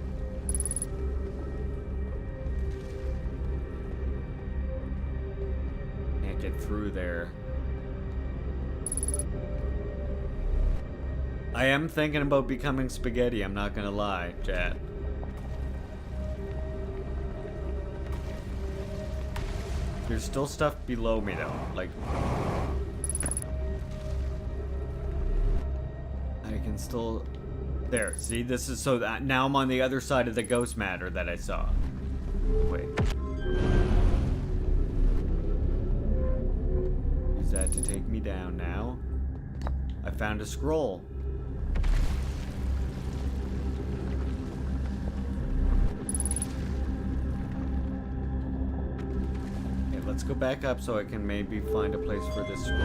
Can't get through there. I am thinking about becoming spaghetti, I'm not gonna lie, chat. There's still stuff below me though, like... I can still... There, see, this is so that now I'm on the other side of the ghost matter that I saw. Wait. Use that to take me down now. I found a scroll. Let's go back up so I can maybe find a place for this scroll.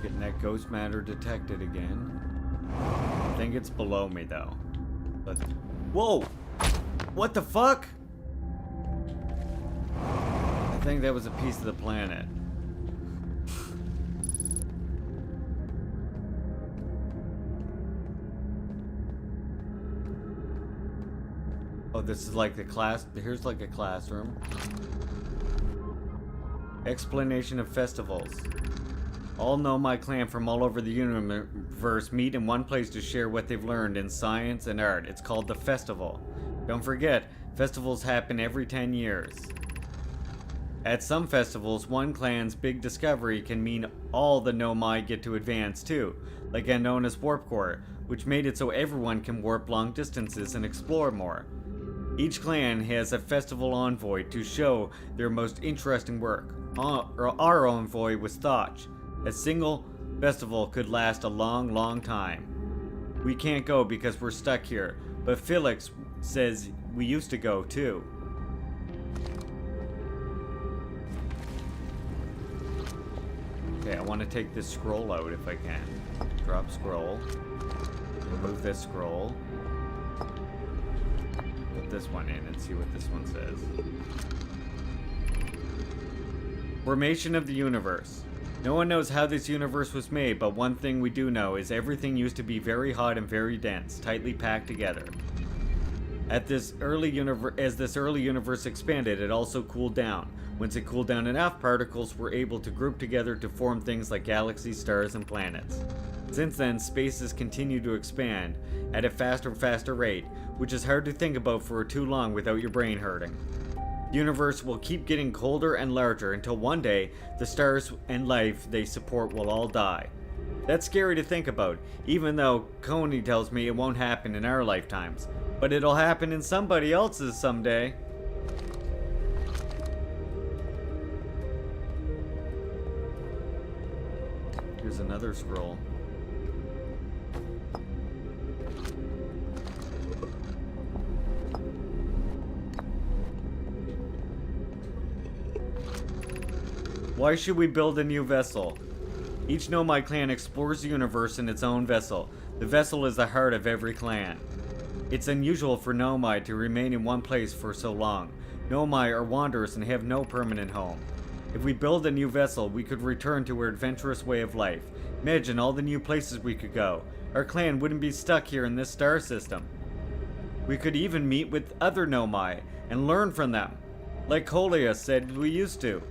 Getting that ghost matter detected again. I think it's below me though. But whoa! What the fuck? I think that was a piece of the planet. Oh, this is like the class. Here's like a classroom. Explanation of festivals. All Nomai clan from all over the universe meet in one place to share what they've learned in science and art. It's called the festival. Don't forget, festivals happen every 10 years. At some festivals, one clan's big discovery can mean all the Nomai get to advance too, like a known as Warp Core. which made it so everyone can warp long distances and explore more. Each clan has a festival envoy to show their most interesting work. Our envoy was Thoch. A single festival could last a long, long time. We can't go because we're stuck here, but Felix says we used to go too. Okay, I want to take this scroll out if I can. Drop scroll. Remove this scroll. Put this one in and see what this one says. Formation of the universe. No one knows how this universe was made, but one thing we do know is everything used to be very hot and very dense, tightly packed together. As this early universe expanded, it also cooled down. Once it cooled down enough, particles were able to group together to form things like galaxies, stars, and planets. Since then, space has continued to expand at a faster and faster rate, which is hard to think about for too long without your brain hurting. The universe will keep getting colder and larger until one day, the stars and life they support will all die. That's scary to think about, even though Coney tells me it won't happen in our lifetimes. But it'll happen in somebody else's someday. Here's another scroll. Why should we build a new vessel? Each Nomai clan explores the universe in its own vessel. The vessel is the heart of every clan. It's unusual for Nomai to remain in one place for so long. Nomai are wanderers and have no permanent home. If we build a new vessel, we could return to our adventurous way of life. Imagine all the new places we could go. Our clan wouldn't be stuck here in this star system. We could even meet with other Nomai and learn from them, like Kolia said we used to.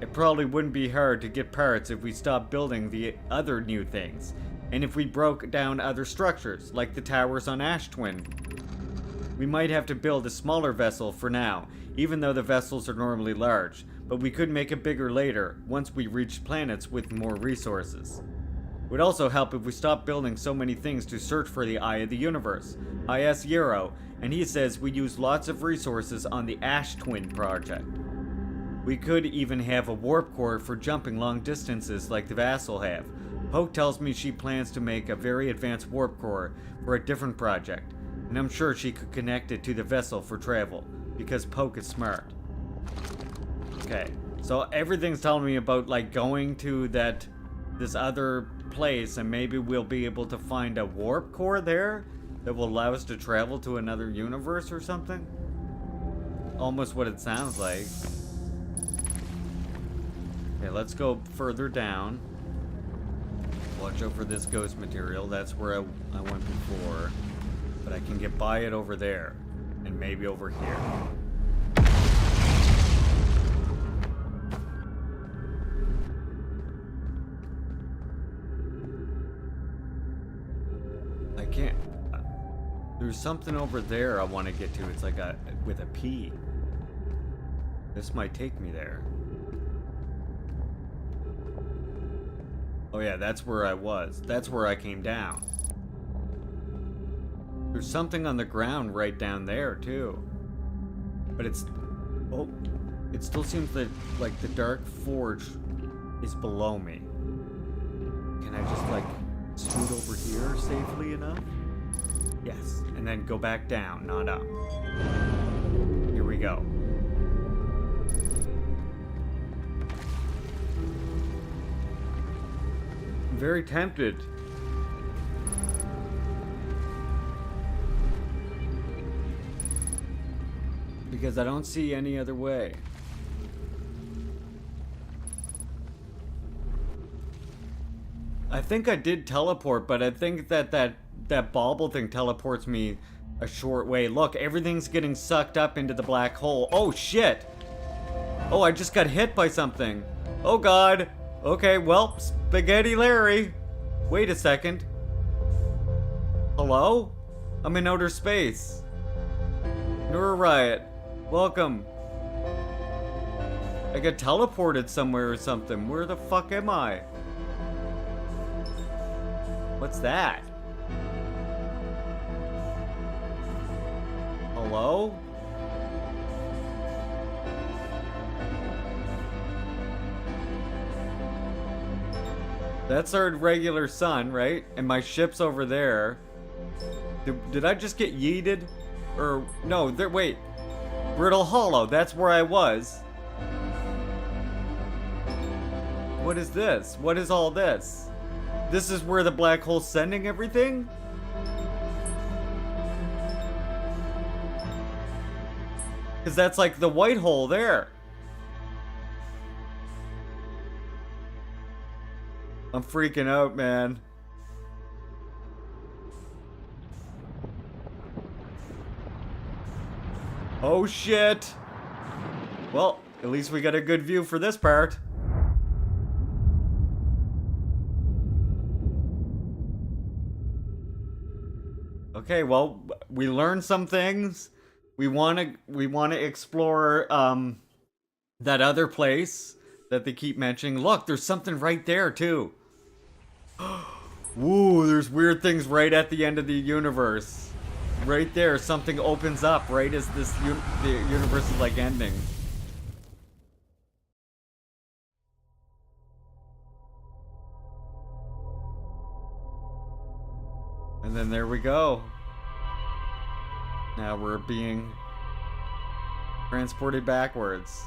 It probably wouldn't be hard to get parts if we stopped building the other new things, and if we broke down other structures, like the towers on Ash Twin. We might have to build a smaller vessel for now, even though the vessels are normally large, but we could make it bigger later, once we reach planets with more resources. It would also help if we stopped building so many things to search for the Eye of the Universe. I asked Yero, and he says we use lots of resources on the Ash Twin project. We could even have a warp core for jumping long distances like the Vassal have. Poke tells me she plans to make a very advanced warp core for a different project, and I'm sure she could connect it to the vessel for travel, because Poke is smart. Okay, so everything's telling me about like going to this other place, and maybe we'll be able to find a warp core there that will allow us to travel to another universe or something. Almost what it sounds like. Okay, let's go further down. Watch out for this ghost material. That's where I went before. But I can get by it over there. And maybe over here. I can't... There's something over there I want to get to. It's like with a P. This might take me there. Oh yeah, that's where I was. That's where I came down. There's something on the ground right down there, too. But it's... Oh, it still seems that, like, the Dark Forge is below me. Can I just, like, scoot over here safely enough? Yes. And then go back down, not up. Here we go. I'm very tempted. Because I don't see any other way. I think I did teleport, but I think that bauble thing teleports me a short way. Look, everything's getting sucked up into the black hole. Oh shit! Oh, I just got hit by something. Oh god. Okay, well, Spaghetti Larry. Wait a second. Hello? I'm in outer space. Neuro Riot. Welcome. I got teleported somewhere or something. Where the fuck am I? What's that? Hello? That's our regular sun, right? And my ship's over there. Did I just get yeeted? Or, no, there, wait. Brittle Hollow, that's where I was. What is this? What is all this? This is where the black hole's sending everything? Because that's like the white hole there. I'm freaking out, man. Oh shit. Well, at least we got a good view for this part. Okay, well, we learned some things. We want to explore that other place that they keep mentioning. Look, there's something right there too. Woo, there's weird things right at the end of the universe. Right there, something opens up right as the universe is like ending. And then there we go. Now we're being transported backwards.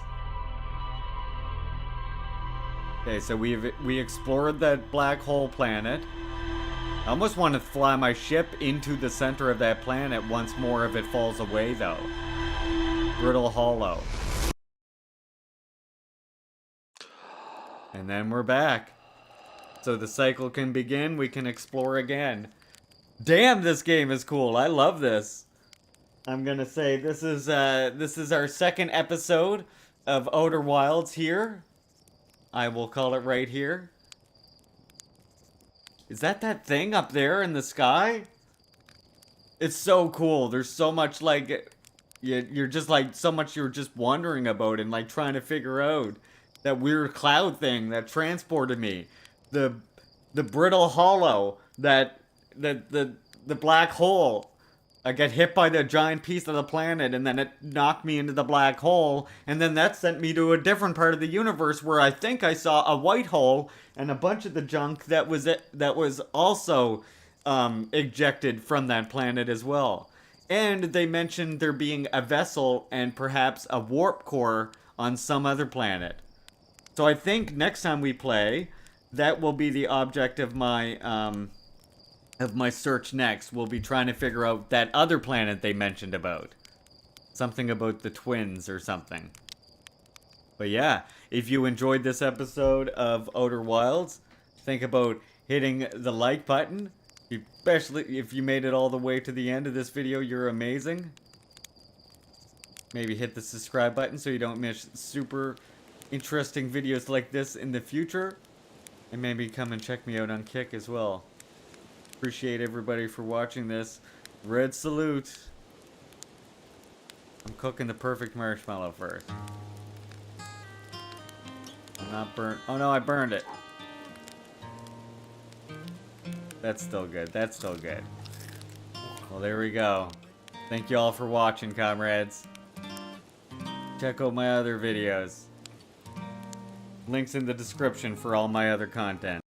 Okay, so we explored that black hole planet. I almost want to fly my ship into the center of that planet once more if it falls away, though. Brittle Hollow. And then we're back. So the cycle can begin, we can explore again. Damn, this game is cool. I love this. I'm gonna say this is our second episode of Outer Wilds here. I will call it right here. Is that thing up there in the sky? It's so cool. There's so much like you're just like so much you're just wondering about and like trying to figure out. That weird cloud thing that transported me. The Brittle Hollow, the black hole. I get hit by the giant piece of the planet and then it knocked me into the black hole and then that sent me to a different part of the universe where I think I saw a white hole and a bunch of the junk that was also ejected from that planet as well. And they mentioned there being a vessel and perhaps a warp core on some other planet. So I think next time we play, that will be the object of my search next. We'll be trying to figure out that other planet they mentioned about. Something about the twins or something. But yeah, if you enjoyed this episode of Outer Wilds, think about hitting the like button. Especially if you made it all the way to the end of this video, you're amazing. Maybe hit the subscribe button so you don't miss super interesting videos like this in the future. And maybe come and check me out on Kick as well. Appreciate everybody for watching this. Red salute. I'm cooking the perfect marshmallow first. I'm not burnt. Oh no, I burned it. That's still good. That's still good. Well, there we go. Thank you all for watching, comrades. Check out my other videos. Links in the description for all my other content.